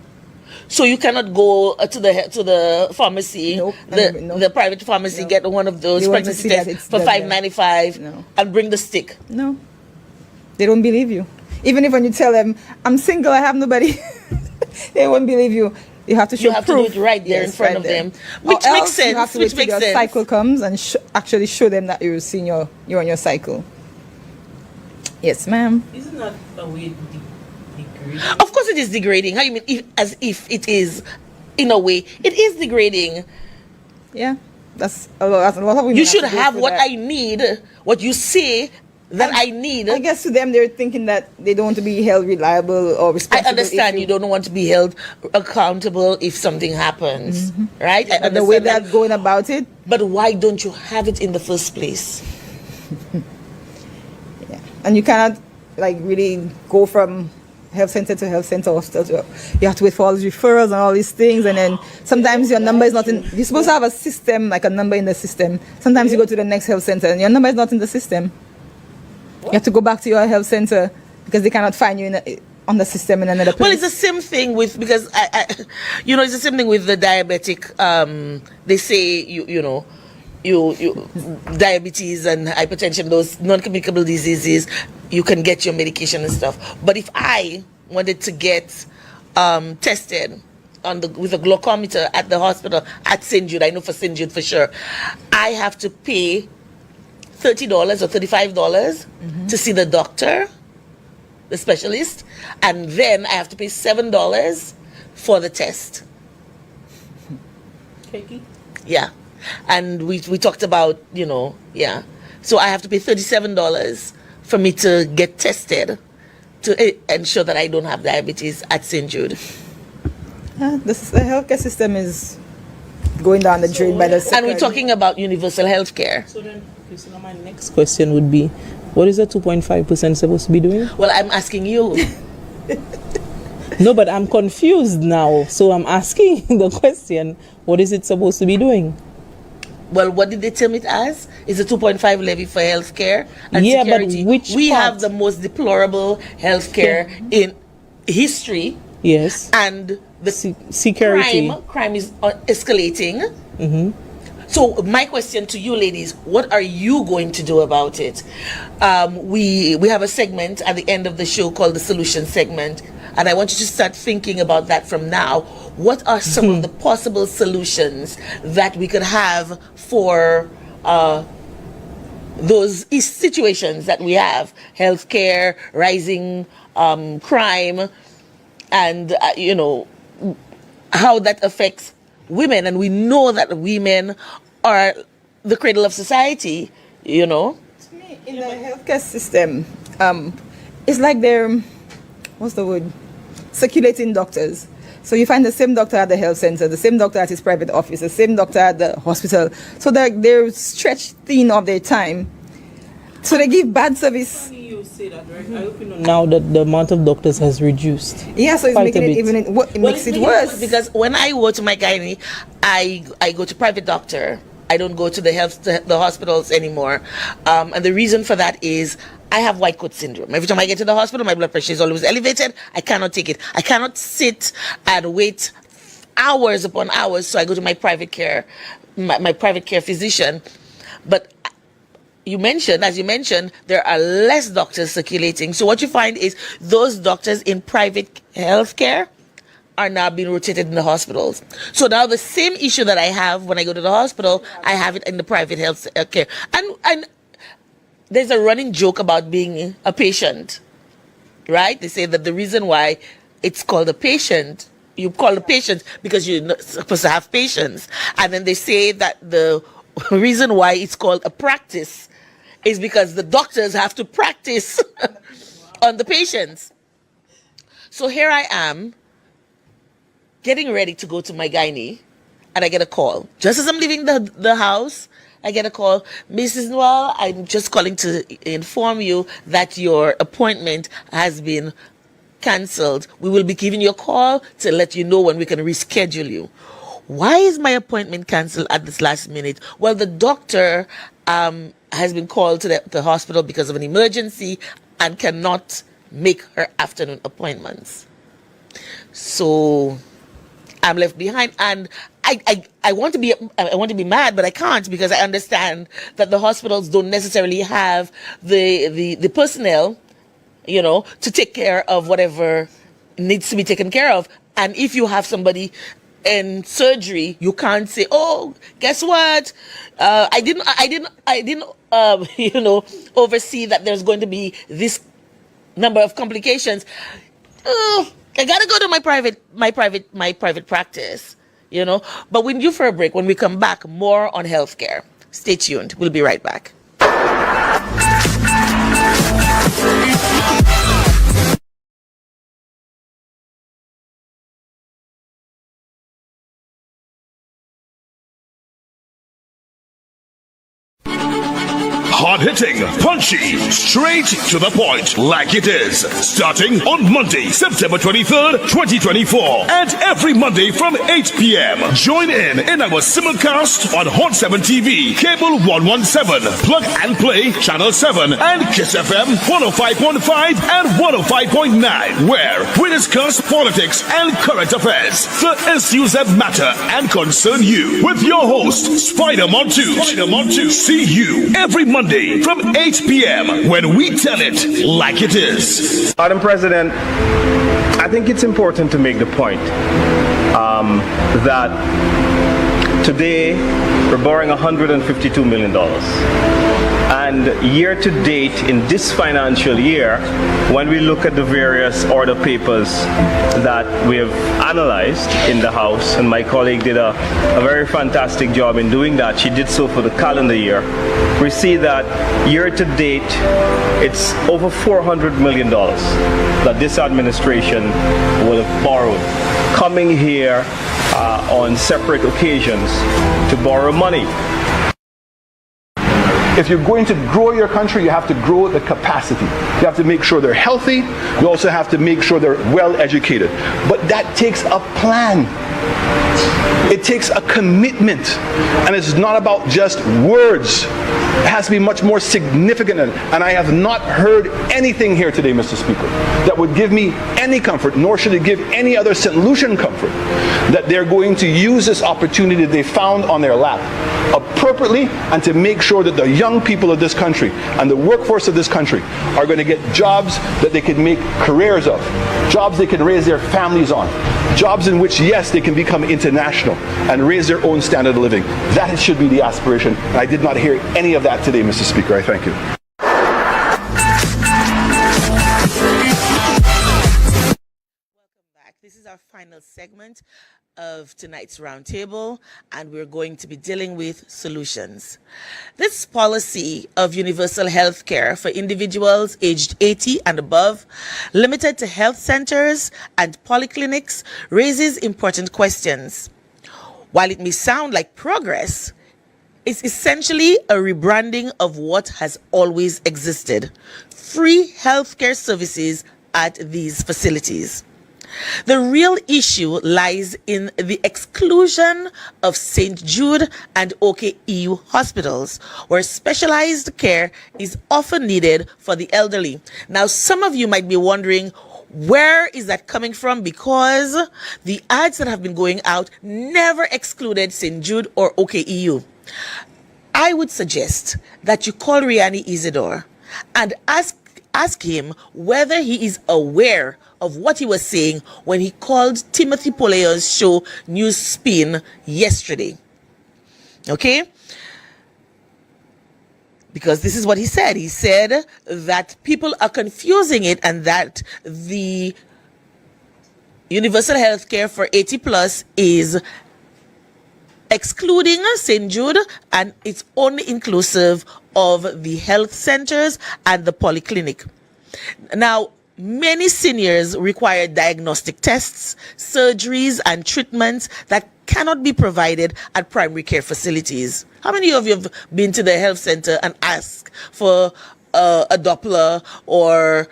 Speaker 1: So you cannot go to the pharmacy,
Speaker 2: nope.
Speaker 1: the private pharmacy, get one of those pregnancy tests for $5.95 and bring the stick.
Speaker 2: No, they don't believe you. Even if when you tell them, I'm single, I have nobody, they won't believe you. You have to show proof.
Speaker 1: You have to do it right there in front of them, which
Speaker 2: or
Speaker 1: makes sense.
Speaker 2: You have to wait till your cycle comes and actually show them that you're on your cycle. Yes, ma'am.
Speaker 3: Isn't that a way degrading?
Speaker 1: Of course, it is degrading. How you mean? As if it is, in a way, it is degrading.
Speaker 2: Yeah, that's a lot of women.
Speaker 1: You should have what I need. What you say that I need.
Speaker 2: I guess to them, they're thinking that they don't want to be held reliable or responsible.
Speaker 1: I understand you don't want to be held accountable if something happens, right?
Speaker 2: Yeah, the way they're going about it.
Speaker 1: But why don't you have it in the first place?
Speaker 2: Yeah. and you cannot like really go from health center to health center or stuff. You have to wait for all these referrals and all these things, and then sometimes your number is not in. You're supposed to have a system, like a number in the system. Sometimes you go to the next health center and your number is not in the system. You have to go back to your health center because they cannot find you on the system in another place.
Speaker 1: Well, it's the same thing with, because it's the same thing with the diabetic. They say you diabetes and hypertension, those non-communicable diseases, you can get your medication and stuff. But if I wanted to get tested with a glucometer at the hospital at St. Jude, I know for St. Jude for sure, I have to pay $30 or $35 to see the doctor, the specialist, and then I have to pay $7 for the test.
Speaker 3: Cakey.
Speaker 1: Yeah. And we talked about, yeah. So I have to pay $37 for me to get tested to ensure that I don't have diabetes at St. Jude.
Speaker 2: The healthcare system is going down the drain by the second.
Speaker 1: And we're talking about universal health care.
Speaker 3: So then, my next question would be, what is the 2.5% supposed to be doing?
Speaker 1: Well, I'm asking you.
Speaker 3: No, but I'm confused now. So I'm asking the question, what is it supposed to be doing?
Speaker 1: Well, what did they term it as? It's a 2.5 levy for healthcare and security.
Speaker 3: But which
Speaker 1: we
Speaker 3: part?
Speaker 1: have the most deplorable healthcare in history.
Speaker 3: Yes.
Speaker 1: And the
Speaker 3: security.
Speaker 1: Crime is escalating.
Speaker 3: Mm-hmm.
Speaker 1: So my question to you ladies, what are you going to do about it? We have a segment at the end of the show called the solution segment, and I want you to start thinking about that from now. What are some of the possible solutions that we could have for those situations that we have? Healthcare, rising crime, and how that affects women. And we know that women are the cradle of society,
Speaker 2: To me, in the healthcare system, it's like they're, what's the word? Circulating doctors. So you find the same doctor at the health center, the same doctor at his private office, the same doctor at the hospital. So they're stretched thin of their time. So they give bad service.
Speaker 3: You say that, right? I hope you know now that the amount of doctors has reduced.
Speaker 2: Yeah, so it's making it even makes it worse.
Speaker 1: Because when I go to my gynae, I go to private doctor. I don't go to the hospitals anymore. And the reason for that is I have white coat syndrome. Every time I get to the hospital, my blood pressure is always elevated. I cannot take it. I cannot sit and wait hours upon hours. So I go to my private care, my private care physician. But as you mentioned, there are less doctors circulating. So what you find is those doctors in private healthcare are now being rotated in the hospitals. So now the same issue that I have when I go to the hospital, I have it in the private health care. And there's a running joke about being a patient, right? They say that the reason why it's called a patient, you call a patient because you're not supposed to have patience. And then they say that the reason why it's called a practice is because the doctors have to practice on the patients. So here I am, getting ready to go to my gynae, and I get a call. Just as I'm leaving the house, I get a call. Mrs. Noel, I'm just calling to inform you that your appointment has been cancelled. We will be giving you a call to let you know when we can reschedule you. Why is my appointment cancelled at this last minute? Well, the doctor has been called to the hospital because of an emergency and cannot make her afternoon appointments. So I'm left behind, and I want to be mad, but I can't, because I understand that the hospitals don't necessarily have the personnel, to take care of whatever needs to be taken care of. And if you have somebody in surgery, you can't say, "Oh, guess what? I didn't oversee that there's going to be this number of complications. I gotta go to my private practice, But we're due for a break. When we come back, more on healthcare. Stay tuned. We'll be right back.
Speaker 7: Hard-hitting, punchy, straight to the point, like it is. Starting on Monday, September 23rd, 2024. And every Monday from 8 p.m. Join in our simulcast on Hot 7 TV, Cable 117, Plug and Play, Channel 7, and Kiss FM 105.5 and 105.9, where we discuss politics and current affairs, the issues that matter and concern you, with your host, Spider Montu. See you every Monday from 8 p.m. when we tell it like it is.
Speaker 4: Madam President, I think it's important to make the point that today we're borrowing $152 million. And year to date in this financial year, when we look at the various order papers that we have analyzed in the House, and my colleague did a very fantastic job in doing that. She did so for the calendar year. We see that year to date, it's over $400 million that this administration will have borrowed, coming here on separate occasions to borrow money.
Speaker 8: If you're going to grow your country, you have to grow the capacity. You have to make sure they're healthy. You also have to make sure they're well educated. But that takes a plan. It takes a commitment. And it's not about just words. It has to be much more significant. And I have not heard anything here today, Mr. Speaker, that would give me any comfort, nor should it give any other St. Lucian comfort, that they're going to use this opportunity they found on their lap appropriately, and to make sure that the young people of this country and the workforce of this country are going to get jobs that they can make careers of, jobs they can raise their families on, jobs in which, yes, they can become international and raise their own standard of living. That should be the aspiration. And I did not hear any of that today, Mr. Speaker. I thank you.
Speaker 1: Welcome back. This is our final segment of tonight's roundtable, and we're going to be dealing with solutions. This policy of universal health care for individuals aged 80 and above, limited to health centers and polyclinics, raises important questions. While it may sound like progress, it's essentially a rebranding of what has always existed: free healthcare services at these facilities. The real issue lies in the exclusion of St. Jude and OKEU hospitals, where specialized care is often needed for the elderly. Now, some of you might be wondering, where is that coming from? Because the ads that have been going out never excluded St. Jude or OKEU. I would suggest that you call Riani Isidore and ask him whether he is aware of what he was saying when he called Timothy Poleo's show News Spin yesterday. Okay? Because this is what he said. He said that people are confusing it, and that the universal health care for 80 plus is excluding St. Jude, and it's only inclusive of the health centers and the polyclinic. Now, many seniors require diagnostic tests, surgeries, and treatments that cannot be provided at primary care facilities. How many of you have been to the health center and asked for a Doppler or,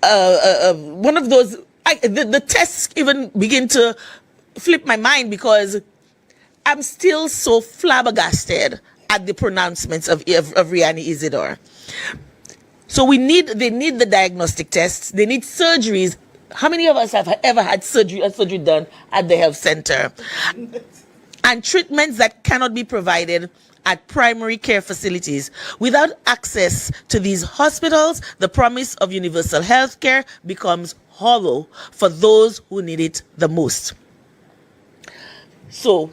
Speaker 1: one of those? The tests even begin to flip my mind, because I'm still so flabbergasted at the pronouncements of Riani Isidore. So they need the diagnostic tests. They need surgeries. How many of us have ever had surgery done at the health center? And treatments that cannot be provided at primary care facilities. Without access to these hospitals, the promise of universal health care becomes hollow for those who need it the most. So,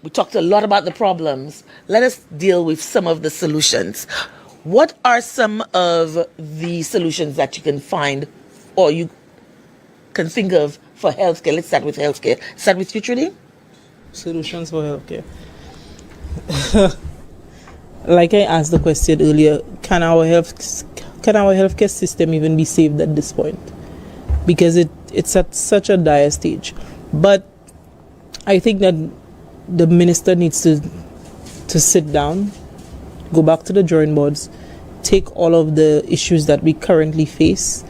Speaker 1: we talked a lot about the problems. Let us deal with some of the solutions. What are some of the solutions that you can find or you can think of for healthcare? Let's start with healthcare. Start with you, Trudy.
Speaker 3: Solutions for healthcare. Like I asked the question earlier, can our healthcare system even be saved at this point? Because it's at such a dire stage. But I think that the minister needs to to sit down, go back to the drawing boards, take all of the issues that we currently face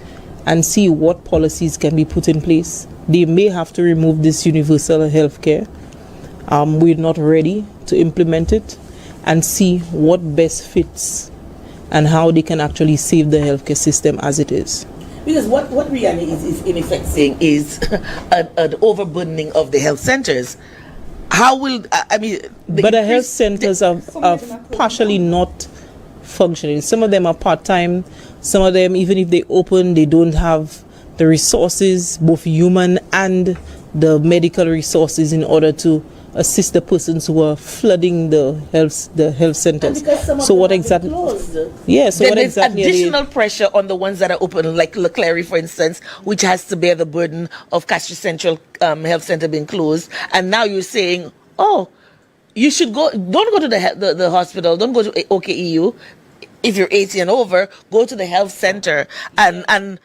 Speaker 3: and see what policies can be put in place. They may have to remove this universal health care. We're not ready to implement it, and see what best fits and how they can actually save the healthcare system as it is.
Speaker 1: Because what Rihanna is in effect saying is an overburdening of the health centers. How will,
Speaker 3: but the health centers are partially not functioning. Some of them are part-time. Some of them, even if they open, they don't have the resources, both human and the medical resources, in order to assist the persons who are flooding the health centers. So what exactly? Yeah. So what exactly?
Speaker 1: There's additional pressure on the ones that are open, like Leclerc, for instance, which has to bear the burden of Castro Central Health Center being closed. And now you're saying, oh, you should go. Don't go to the hospital. Don't go to OKEU. If you're 80 and over, go to the health center and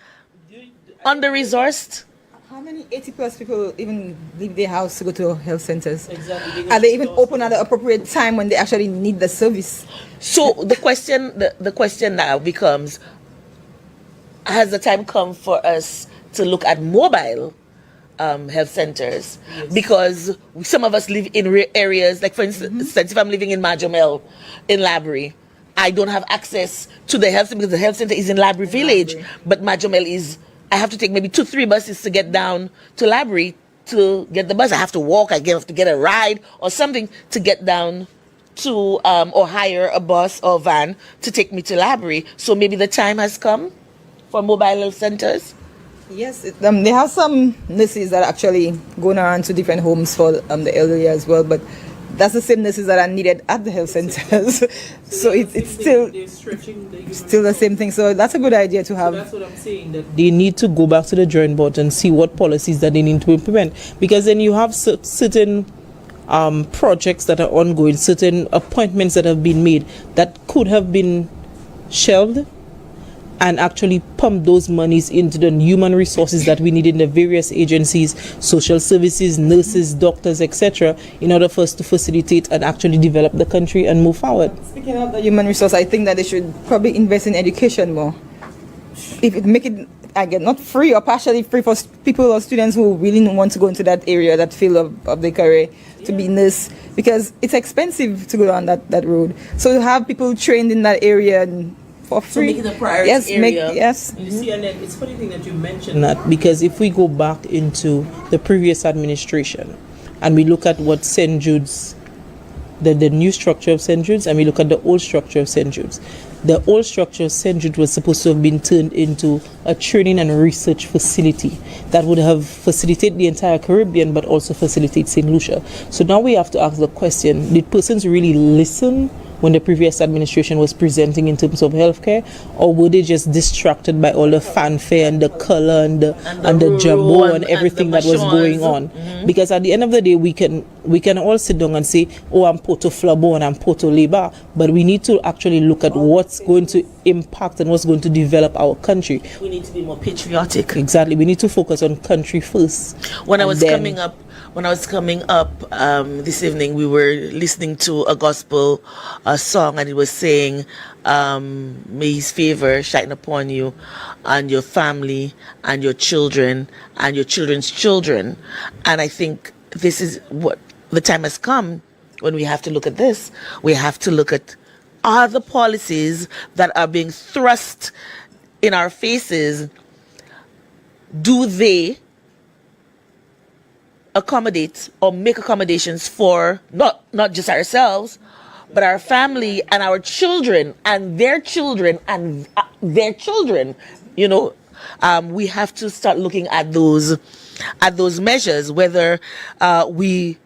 Speaker 1: under-resourced.
Speaker 2: How many 80+ people even leave their house to go to health centers?
Speaker 3: Exactly.
Speaker 2: Are they even open at the appropriate time when they actually need the service?
Speaker 1: So the question now becomes: has the time come for us to look at mobile health centers? Yes. Because some of us live in areas, like for instance, if I'm living in Majomel, in Labrie, I don't have access to the health center because the health center is in Labrie Village, but Majomel is. I have to take maybe 2-3 buses to get down to Labrie to get the bus. I have to walk. I have to get a ride or something to get down to, or hire a bus or van to take me to Labrie. So maybe the time has come for mobile health centers.
Speaker 2: Yes, they have some nurses that are actually going around to different homes for the elderly as well, but that's the same nurses that are needed at the health centers. So it's still the same thing. So that's a good idea to have.
Speaker 3: So that's what I'm saying, that they need to go back to the drawing board and see what policies that they need to implement. Because then you have certain projects that are ongoing, certain appointments that have been made that could have been shelved, and actually pump those monies into the human resources that we need in the various agencies, social services, nurses, doctors, etc., in order for us to facilitate and actually develop the country and move forward.
Speaker 2: Speaking of the human resource, I think that they should probably invest in education more. If it make it, again, not free or partially free for people or students who really want to go into that area, that field of their career, to be nurse, because it's expensive to go down that road. So to have people trained in that area and for free.
Speaker 1: So make it a priority area.
Speaker 2: Yes.
Speaker 3: You see, and then it's funny thing that you mentioned that, because if we go back into the previous administration and we look at what St. Jude's, the new structure of St. Jude's, and we look at the old structure of St. Jude's, the old structure of St. Jude was supposed to have been turned into a training and research facility that would have facilitated the entire Caribbean, but also facilitate St. Lucia. So now we have to ask the question, did persons really listen when the previous administration was presenting in terms of healthcare, or were they just distracted by all the fanfare and the color and the jumbo and everything that was going on? Because at the end of the day, we can all sit down and say, oh, I'm Poto Flabo and I'm Poto Leba, but we need to actually look at what's going to impact and what's going to develop our country.
Speaker 1: We need to be more patriotic.
Speaker 3: Exactly. We need to focus on country first.
Speaker 1: When I was coming up this evening, we were listening to a gospel song, and it was saying, may his favor shine upon you and your family and your children and your children's children. And I think this is what the time has come when we have to look at this. We have to look at, are the policies that are being thrust in our faces, do they accommodate or make accommodations for not just ourselves, but our family and our children and their children and their children? You know, we have to start looking at those measures, whether we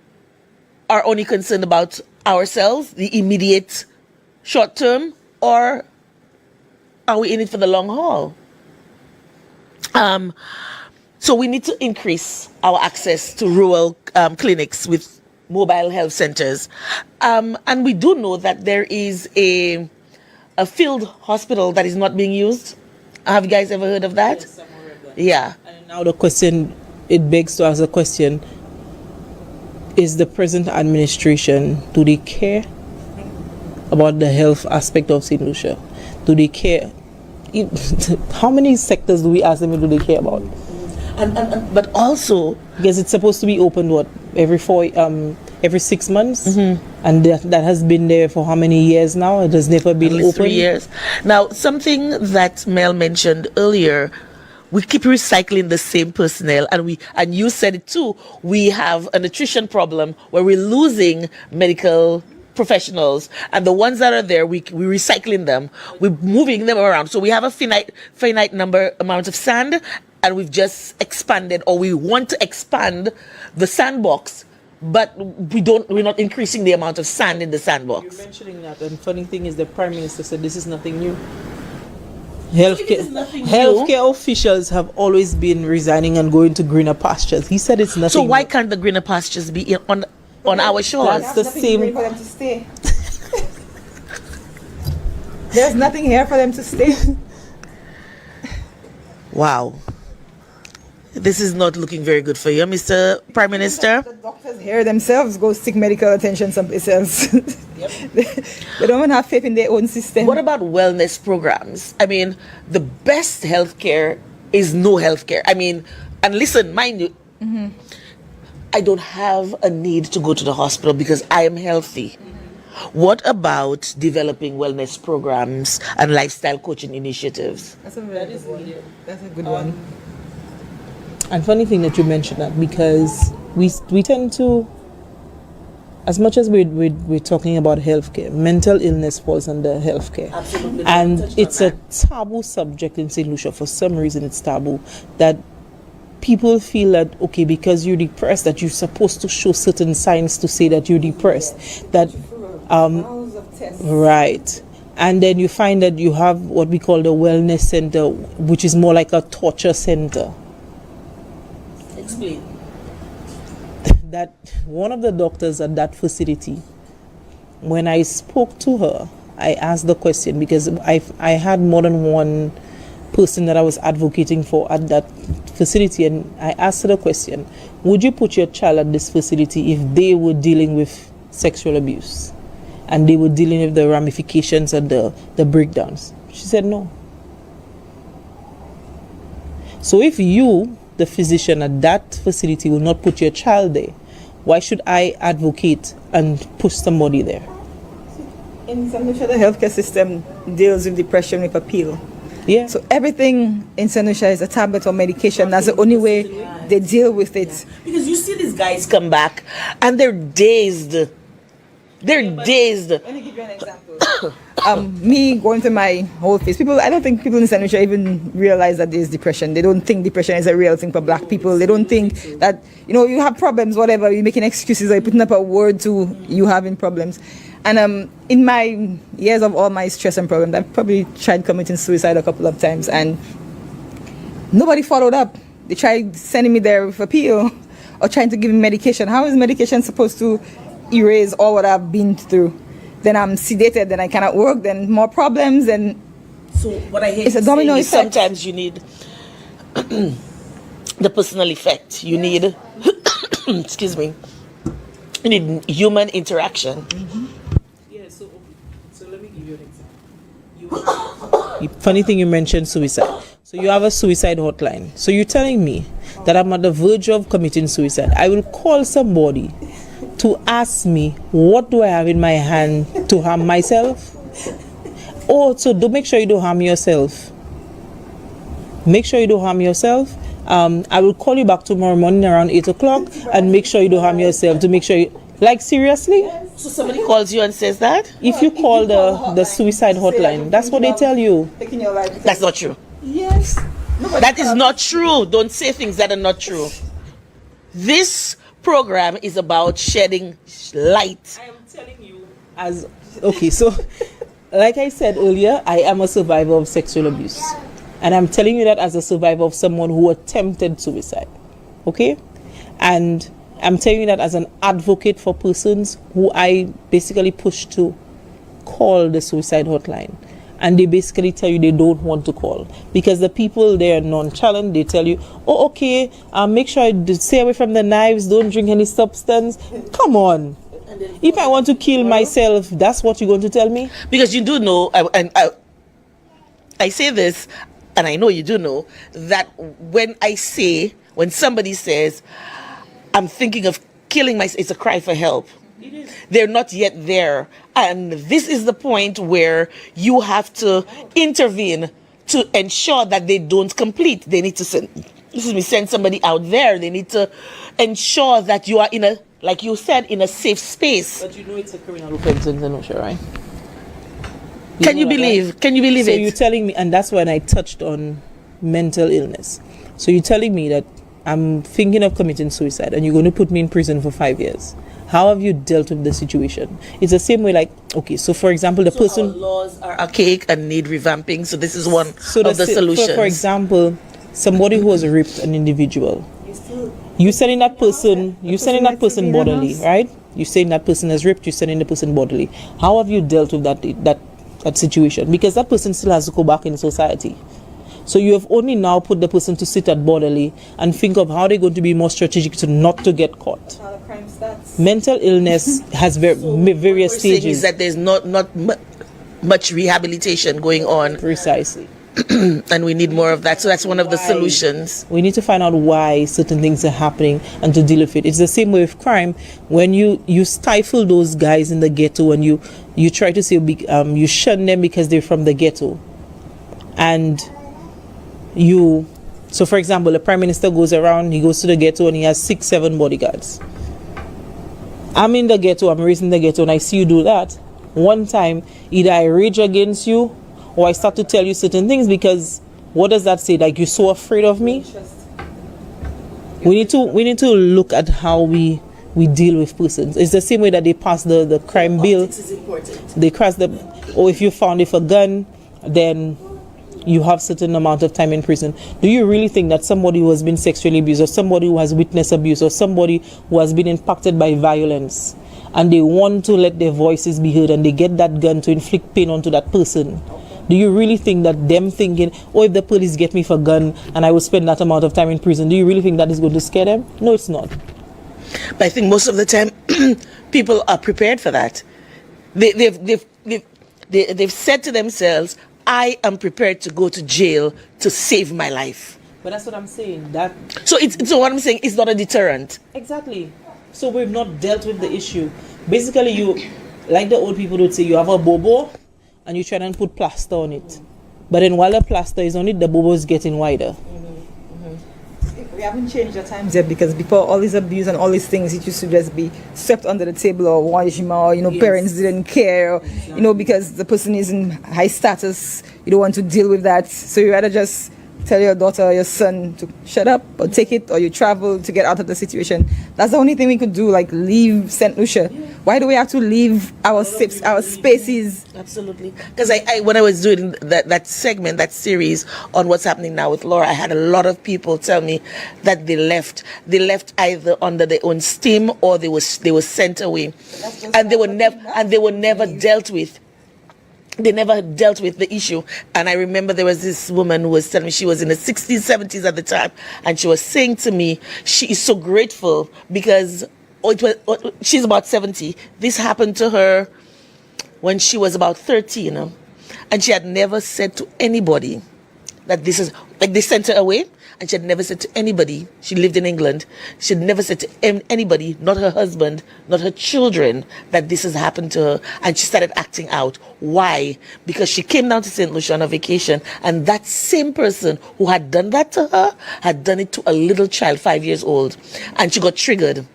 Speaker 1: are only concerned about ourselves, the immediate short term, or are we in it for the long haul? So we need to increase our access to rural clinics with mobile health centers. And we do know that there is a field hospital that is not being used. Have you guys ever heard of that?
Speaker 3: Yes, I've heard of that.
Speaker 1: Yeah.
Speaker 3: And now the question, it begs to ask the question, is the present administration, do they care about the health aspect of St. Lucia? Do they care? How many sectors do we ask them, do they care about?
Speaker 1: But also,
Speaker 3: because it's supposed to be opened every 6 months, and that has been there for how many years now? It has never been open.
Speaker 1: 3 years. Now, something that Mel mentioned earlier, we keep recycling the same personnel, and you said it too. We have a nutrition problem where we're losing medical professionals, and the ones that are there, we're recycling them, we're moving them around. So we have a finite amount of sand, and we've just expanded, or we want to expand the sandbox, but we're not increasing the amount of sand in the sandbox.
Speaker 3: You're mentioning that, and funny thing is the Prime Minister said this is nothing new. Healthcare officials have always been resigning and going to greener pastures. He said it's nothing.
Speaker 1: So why can't the greener pastures be on our shores?
Speaker 3: That's the same.
Speaker 2: For them to stay. There's nothing here for them to stay.
Speaker 1: Wow. This is not looking very good for you, Mr. Prime Minister.
Speaker 2: The doctors here themselves go seek medical attention someplace else. They don't even have faith in their own system.
Speaker 1: What about wellness programs? I mean, the best healthcare is no healthcare. I mean, and listen, mind you, I don't have a need to go to the hospital because I am healthy. What about developing wellness programs and lifestyle coaching initiatives?
Speaker 2: That's a good one.
Speaker 3: And funny thing that you mentioned that, because we tend to, as much as we're talking about healthcare, mental illness falls under healthcare.
Speaker 1: Absolutely.
Speaker 3: And it's a taboo subject in St. Lucia. For some reason it's taboo, that people feel that, okay, because you're depressed, that you're supposed to show certain signs to say that you're depressed. That right. And then you find that you have what we call the wellness center, which is more like a torture center.
Speaker 1: Explain.
Speaker 3: That one of the doctors at that facility, when I spoke to her, I asked the question, because I had more than one person that I was advocating for at that facility, and I asked her the question, would you put your child at this facility if they were dealing with sexual abuse and they were dealing with the ramifications and the breakdowns? She said no. So if you, the physician at that facility, will not put your child there, why should I advocate and push somebody there?
Speaker 2: In St. Lucia, the healthcare system deals with depression with a pill.
Speaker 3: Yeah.
Speaker 2: So everything in St. Lucia is a tablet or medication. That's the only way they deal with it.
Speaker 1: Because you see these guys come back and they're dazed. They're dazed.
Speaker 2: Let me give you an example. Me going through my whole phase. I don't think people in St. Lucia even realize that there's depression. They don't think depression is a real thing for black people. They don't think that, you have problems, whatever, you're making excuses or you're putting up a word to you having problems. And in my years of all my stress and problems, I've probably tried committing suicide a couple of times, and nobody followed up. They tried sending me there with a pill or trying to give me medication. How is medication supposed to erase all what I've been through? Then I'm sedated, then I cannot work, then more problems, and
Speaker 1: so what I hate
Speaker 2: it's a domino
Speaker 1: is
Speaker 2: effect.
Speaker 1: sometimes you need the personal effect. You need, excuse me, you need human interaction.
Speaker 3: Yeah, so let me give you an example. Funny thing, you mentioned suicide. So you have a suicide hotline. So you're telling me that I'm at the verge of committing suicide. I will call somebody to ask me, what do I have in my hand to harm myself? Oh, so do make sure you don't harm yourself. Make sure you don't harm yourself. I will call you back tomorrow morning around 8 o'clock and make sure you don't harm yourself, to make sure you, like, seriously?
Speaker 1: So somebody calls you and says that?
Speaker 3: If you call the suicide hotline, that's what they tell you.
Speaker 1: That's not true.
Speaker 2: Yes.
Speaker 1: That is not true. Don't say things that are not true. This program is about shedding light.
Speaker 3: I am telling you, okay, so like I said earlier, I am a survivor of sexual abuse, and I'm telling you that as a survivor of someone who attempted suicide. Okay, and I'm telling you that as an advocate for persons who I basically push to call the suicide hotline, and they basically tell you they don't want to call because the people there are nonchalant. They tell you, oh, okay, make sure you stay away from the knives, don't drink any substance. Come on. If I want to kill myself, that's what you're going to tell me?
Speaker 1: Because you do know, I say this, and I know you do know, that when somebody says, I'm thinking of killing myself, it's a cry for help. They're not yet there. And this is the point where you have to intervene to ensure that they don't complete. They need to send somebody out there. They need to ensure that you are in a, like you said, in a safe space.
Speaker 3: But you know it's a criminal offense in Zenusha, right?
Speaker 1: Can you believe it?
Speaker 3: So you're telling me, and that's when I touched on mental illness. So you're telling me that I'm thinking of committing suicide and you're going to put me in prison for 5 years. How have you dealt with the situation? It's the same way, like, okay, so for example, the person...
Speaker 1: Our laws are archaic and need revamping, so this is one of the solutions.
Speaker 3: For example, somebody who has raped an individual, you sending that person bodily, right? You're saying that person has raped, you're sending the person bodily. How have you dealt with that situation? Because that person still has to go back in society. So you have only now put the person to sit at bodily and think of how they're going to be more strategic to not to get caught. Mental illness has various stages.
Speaker 1: Is that there's not much rehabilitation going on.
Speaker 3: Precisely.
Speaker 1: And we need more of that. So that's one of the solutions.
Speaker 3: We need to find out why certain things are happening and to deal with it. It's the same way with crime. When you stifle those guys in the ghetto and you try to say you shun them because they're from the ghetto, and so for example, the prime minister goes around, he goes to the ghetto and he has 6-7 bodyguards. I'm in the ghetto, I'm raised in the ghetto, and I see you do that. One time, either I rage against you or I start to tell you certain things, because what does that say? Like, you're so afraid of me? We need to look at how we deal with persons. It's the same way that they pass the crime bill.
Speaker 1: Is important.
Speaker 3: They cross if you found with a gun, then you have certain amount of time in prison. Do you really think that somebody who has been sexually abused, or somebody who has witnessed abuse, or somebody who has been impacted by violence, and they want to let their voices be heard and they get that gun to inflict pain onto that person, do you really think that them thinking, oh, if the police get me for gun and I will spend that amount of time in prison, do you really think that is going to scare them? No, it's not.
Speaker 1: But I think most of the time people are prepared for that. They've said to themselves, I am prepared to go to jail to save my life.
Speaker 3: But that's what I'm saying.
Speaker 1: So what I'm saying is not a deterrent.
Speaker 3: Exactly. So we've not dealt with the issue. Basically, you, like the old people would say, you have a bobo and you try and put plaster on it. But then while the plaster is on it, the bobo is getting wider.
Speaker 2: We haven't changed the times yet, because before all this abuse and all these things, it used to just be swept under the table, or wajima, or yes, parents didn't care, or, exactly, because the person is in high status, you don't want to deal with that, so you rather just tell your daughter or your son to shut up or take it, or you travel to get out of the situation. That's the only thing we could do, like leave St. Lucia. Why do we have to leave our spaces?
Speaker 1: Absolutely. Because I when I was doing that segment, that series on what's happening now with Laura, I had a lot of people tell me that they left either under their own steam, or they were sent away, and they were never dealt with. They never dealt with the issue. And I remember there was this woman who was telling me, she was in the 60s, 70s at the time, and she was saying to me, she is so grateful because she's about 70. This happened to her when she was about 13, and she had never said to anybody that this is, like, they sent her away, and she had never said to anybody. She lived in England. She had never said to anybody, not her husband, not her children, that this has happened to her. And she started acting out. Why? Because she came down to St. Lucia on a vacation, and that same person who had done that to her had done it to a little child, 5 years old. And she got triggered.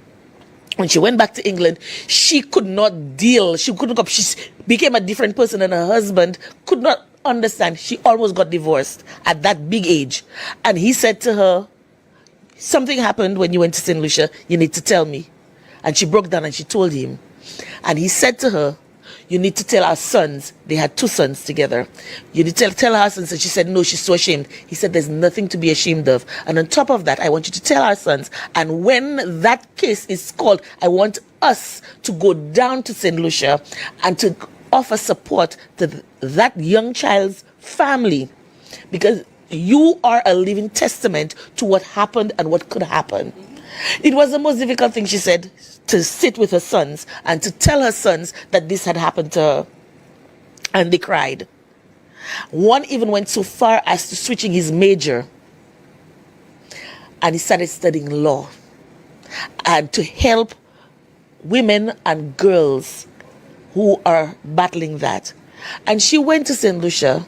Speaker 1: When she went back to England, she could not deal. She couldn't cope. She became a different person, and her husband could not understand. She almost got divorced at that big age. And he said to her, something happened when you went to St. Lucia. You need to tell me. And she broke down and she told him. And he said to her, you need to tell our sons. They had 2 sons together. You need to tell our sons. And she said, no, she's so ashamed. He said, there's nothing to be ashamed of. And on top of that, I want you to tell our sons. And when that case is called, I want us to go down to St. Lucia and to offer support to that young child's family, because you are a living testament to what happened and what could happen. It was the most difficult thing, she said, to sit with her sons and to tell her sons that this had happened to her. And they cried. One even went so far as to switching his major. And he started studying law. And to help women and girls who are battling that. And she went to St. Lucia.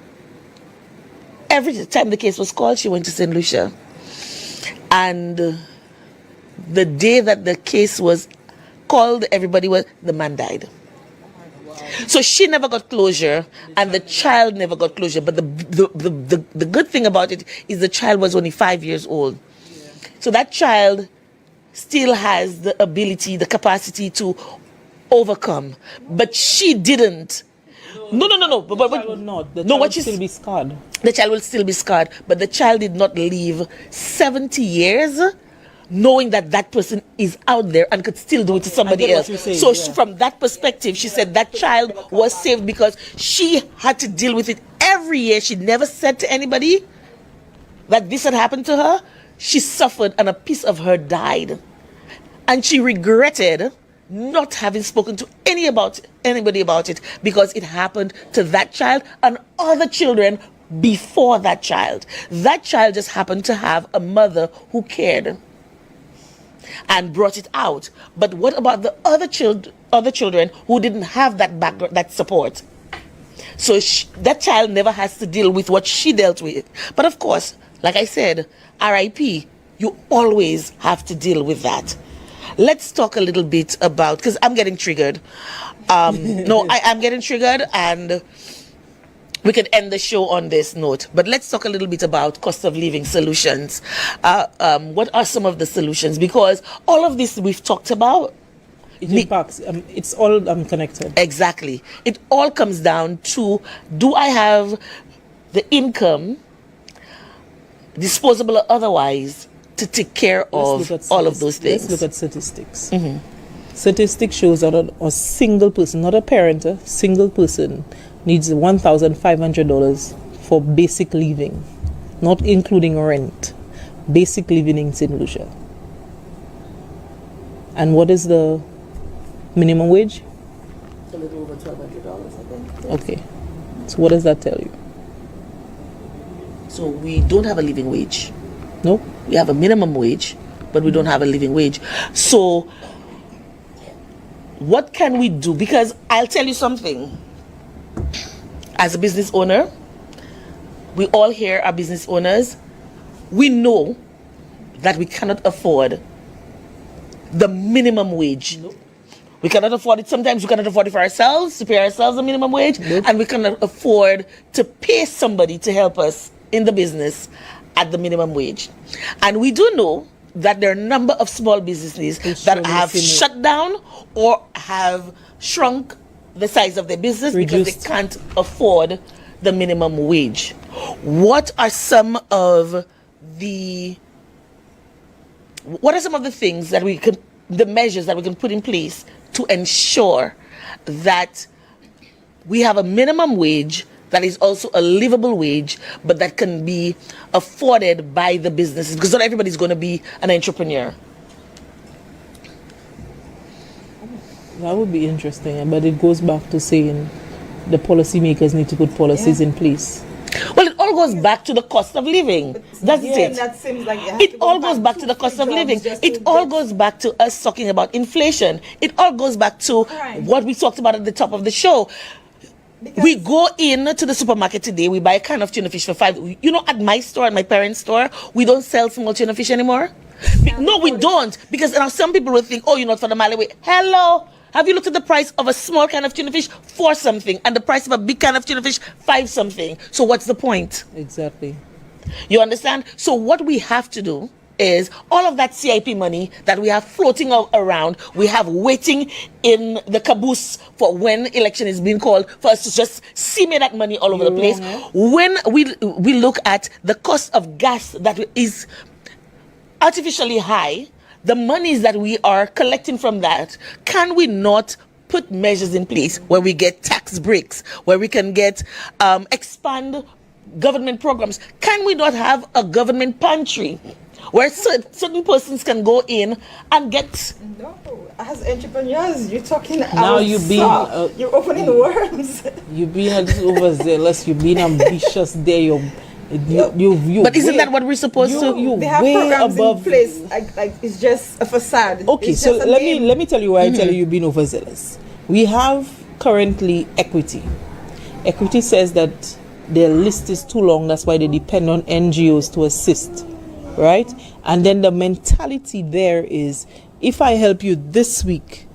Speaker 1: Every time the case was called, she went to St. Lucia. And the day that the case was called, the man died. So she never got closure, and the child never got closure. But the good thing about it is the child was only 5 years old. So that child still has the ability, the capacity to overcome. But she didn't. No.
Speaker 3: The child will not. The child will still be scarred.
Speaker 1: The child will still be scarred. But the child did not live 70 years knowing that that person is out there and could still do it to somebody else. So from that perspective, she said that child was saved because she had to deal with it every year. She never said to anybody that this had happened to her. She suffered and a piece of her died. And she regretted not having spoken to anybody about it because it happened to that child and other children before that child. That child just happened to have a mother who cared and brought it out. But what about the other children who didn't have that background, that support? So that child never has to deal with what she dealt with. But of course, like I said, RIP, you always have to deal with that. Let's talk a little bit about, because I'm getting triggered. I'm getting triggered, and we can end the show on this note. But let's talk a little bit about cost of living solutions. What are some of the solutions? Because all of this we've talked about,
Speaker 3: it impacts. It's all connected.
Speaker 1: Exactly. It all comes down to, do I have the income, disposable or otherwise, to take care of all of those things?
Speaker 3: Let's look at statistics. Statistics shows that a single person, not a parent, a single person needs $1,500 for basic living, not including rent. Basic living in St. Lucia. And what is the minimum wage?
Speaker 1: A little over $1,200, I think.
Speaker 3: Okay. So what does that tell you?
Speaker 1: So we don't have a living wage.
Speaker 3: No.
Speaker 1: We have a minimum wage, but we don't have a living wage. So what can we do? Because I'll tell you something. As a business owner, we all here are business owners. We know that we cannot afford the minimum wage. Nope. We cannot afford it. Sometimes we cannot afford it for ourselves, to pay ourselves the minimum wage. Nope. And we cannot afford to pay somebody to help us in the business at the minimum wage. And we do know that there are a number of small businesses that have shut down or have shrunk the size of their business because they can't afford the minimum wage. What are some of the things that the measures that we can put in place to ensure that we have a minimum wage that is also a livable wage, but that can be afforded by the businesses? Because not everybody's going to be an entrepreneur.
Speaker 3: That would be interesting, but it goes back to saying the policymakers need to put policies in place.
Speaker 1: Well, it all goes back to the cost of living. That's it.
Speaker 2: That seems like
Speaker 1: it all goes back to the cost of living. It all goes back to us talking about inflation. It all goes back to what we talked about at the top of the show. We go in to the supermarket today, we buy a can of tuna fish for $5. You know, at my store, at my parents' store, we don't sell small tuna fish anymore. No, we don't. Because now some people will think, oh, you're not for the mile away. Hello. Have you looked at the price of a small can of tuna fish? $4 something. And the price of a big can of tuna fish? $5 something. So what's the point?
Speaker 3: Exactly.
Speaker 1: You understand? So what we have to do is all of that CIP money that we have floating around, we have waiting in the caboose for when election is being called for us to just simmer that money all over the place. When we look at the cost of gas that is artificially high, the monies that we are collecting from that, can we not put measures in place where we get tax breaks, where we can get expand government programs? Can we not have a government pantry where certain persons can go in and get.
Speaker 2: No, as entrepreneurs, you're talking.
Speaker 3: Now you're
Speaker 2: you're opening worms.
Speaker 3: You're being a little overzealous. You're being ambitious. There, you.
Speaker 1: But isn't that what we're supposed to?
Speaker 2: They have
Speaker 3: way
Speaker 2: programs
Speaker 3: above
Speaker 2: in place. Like it's just a facade.
Speaker 3: Okay,
Speaker 2: It's
Speaker 3: so
Speaker 2: just a
Speaker 3: let
Speaker 2: name.
Speaker 3: me tell you why I tell you you're being overzealous. We have currently equity. Equity says that their list is too long. That's why they depend on NGOs to assist, right? And then the mentality there is, if I help you this week,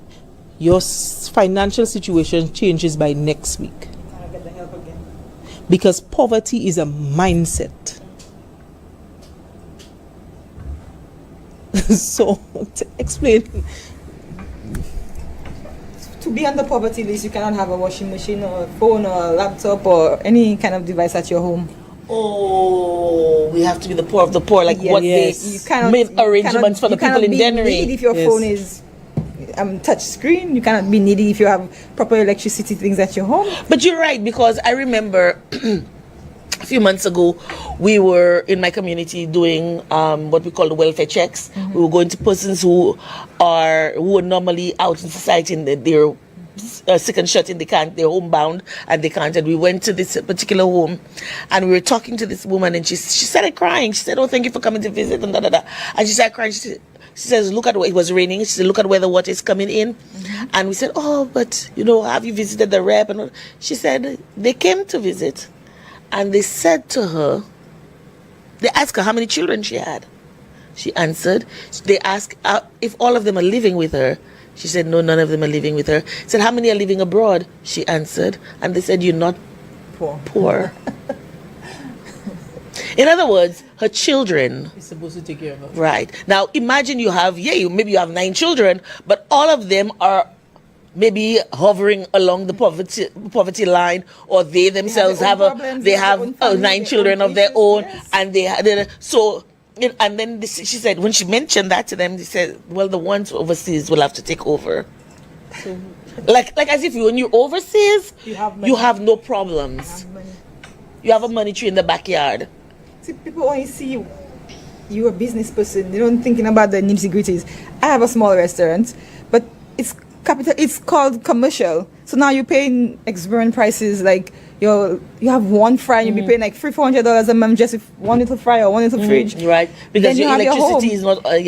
Speaker 3: your financial situation changes by next week.
Speaker 2: I'll get the help again.
Speaker 3: Because poverty is a mindset. So, to explain.
Speaker 2: To be on the poverty list, you cannot have a washing machine or a phone or a laptop or any kind of device at your home.
Speaker 1: Oh, we have to be the poor of the poor, like what
Speaker 3: Yes.
Speaker 2: You cannot
Speaker 1: made arrangements for the
Speaker 2: you cannot
Speaker 1: people in
Speaker 2: be
Speaker 1: Dennery.
Speaker 2: needy if your
Speaker 3: Yes.
Speaker 2: phone is touch screen. You cannot be needy if you have proper electricity things at your home.
Speaker 1: But you're right, because I remember a few months ago, we were in my community doing what we call the welfare checks. We were going to persons who are normally out in society and they're sick and shut in, they're homebound and they can't. And we went to this particular home and we were talking to this woman and she started crying. She said, "Oh, thank you for coming to visit," and da da da. And she started crying. She says, "Look at it was raining." She said, "Look at where the water is coming in." And we said, "Oh, but have you visited the rep?" And she said, "They came to visit." And they said to her, they asked her how many children she had. She answered. They asked if all of them are living with her. She said, "No, none of them are living with her." Said, "How many are living abroad?" She answered. And they said, "You're not poor." In other words, her children.
Speaker 3: You're supposed to take care of her.
Speaker 1: Right. Now, imagine maybe you have 9 children, but all of them are maybe hovering along the poverty line, or they themselves have 9 children of their own, and and then she said, when she mentioned that to them, they said, "Well, the ones overseas will have to take over." Like as if when you're overseas, you have no problems. You have a money tree in the backyard.
Speaker 2: See, people only see you're a business person. They don't thinking about the nitty-gritties. I have a small restaurant, but it's called commercial. So now you're paying exorbitant prices. Like you have one fry and you'll be paying like $300-400 a month just with one little fry or one little fridge.
Speaker 1: Right. Because your electricity is not,
Speaker 2: I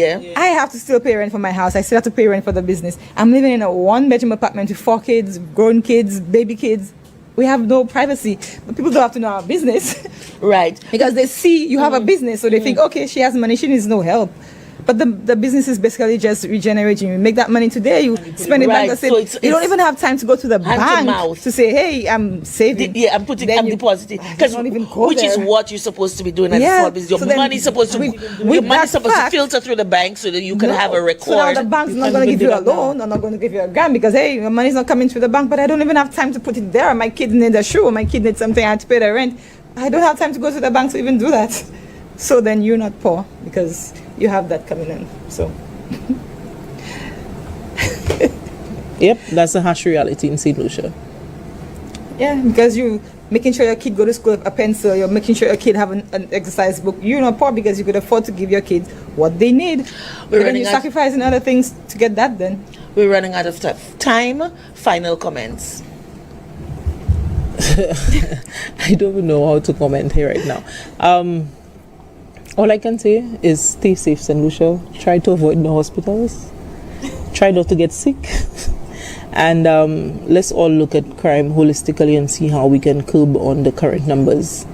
Speaker 2: have to still pay rent for my house. I still have to pay rent for the business. I'm living in a 1-bedroom apartment with 4 kids, grown kids, baby kids. We have no privacy. But people don't have to know our business.
Speaker 1: Right.
Speaker 2: Because they see you have a business, so they think, okay, she has money, she needs no help. But the business is basically just regenerating. You make that money today, you spend it back.
Speaker 1: So
Speaker 2: you don't even have time to go to the bank to say, "Hey, I'm saving."
Speaker 1: I'm depositing. Which is what you're supposed to be doing as a small business. Your money's supposed to filter through the bank so that you can have a record.
Speaker 2: So now the bank's not going to give you a loan, or not going to give you a grant because, hey, your money's not coming through the bank, but I don't even have time to put it there. My kid needs a shoe, or my kid needs something, I have to pay the rent. I don't have time to go to the bank to even do that. So then you're not poor because you have that coming in. So
Speaker 3: Yep, that's the harsh reality in St. Lucia.
Speaker 2: Yeah, because you making sure your kid go to school with a pencil, you're making sure your kid have an exercise book. You're not poor because you could afford to give your kids what they need. You're sacrificing other things to get that done.
Speaker 1: We're running out of time. Final comments.
Speaker 3: I don't even know how to comment here right now. All I can say is stay safe, St. Lucia. Try to avoid the hospitals. Try not to get sick. And let's all look at crime holistically and see how we can curb on the current numbers.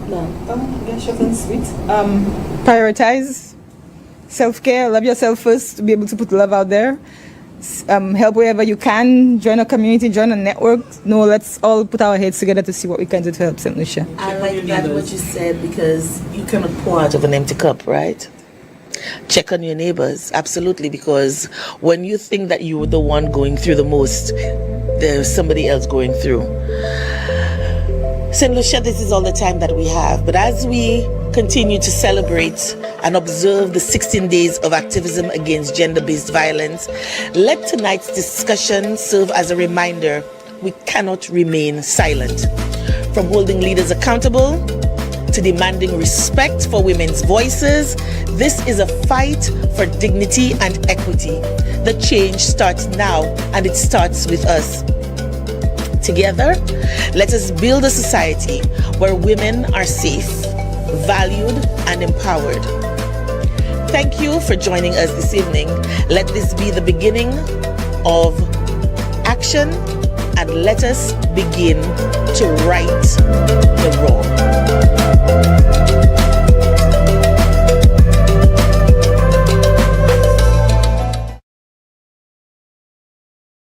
Speaker 2: Short and sweet. Prioritize self-care. Love yourself first to be able to put love out there. Help wherever you can. Join a community, join a network. No, let's all put our heads together to see what we can do to help St. Lucia.
Speaker 1: I like that what you said, because you cannot pour out of an empty cup, right? Check on your neighbors, absolutely, because when you think that you were the one going through the most, there's somebody else going through. St. Lucia, this is all the time that we have, but as we continue to celebrate and observe the 16 days of activism against gender-based violence, let tonight's discussion serve as a reminder we cannot remain silent. From holding leaders accountable to demanding respect for women's voices. This is a fight for dignity and equity. The change starts now, and it starts with us. Together, let us build a society where women are safe, valued, and empowered. Thank you for joining us this evening. Let this be the beginning of action, and let us begin to right the wrong.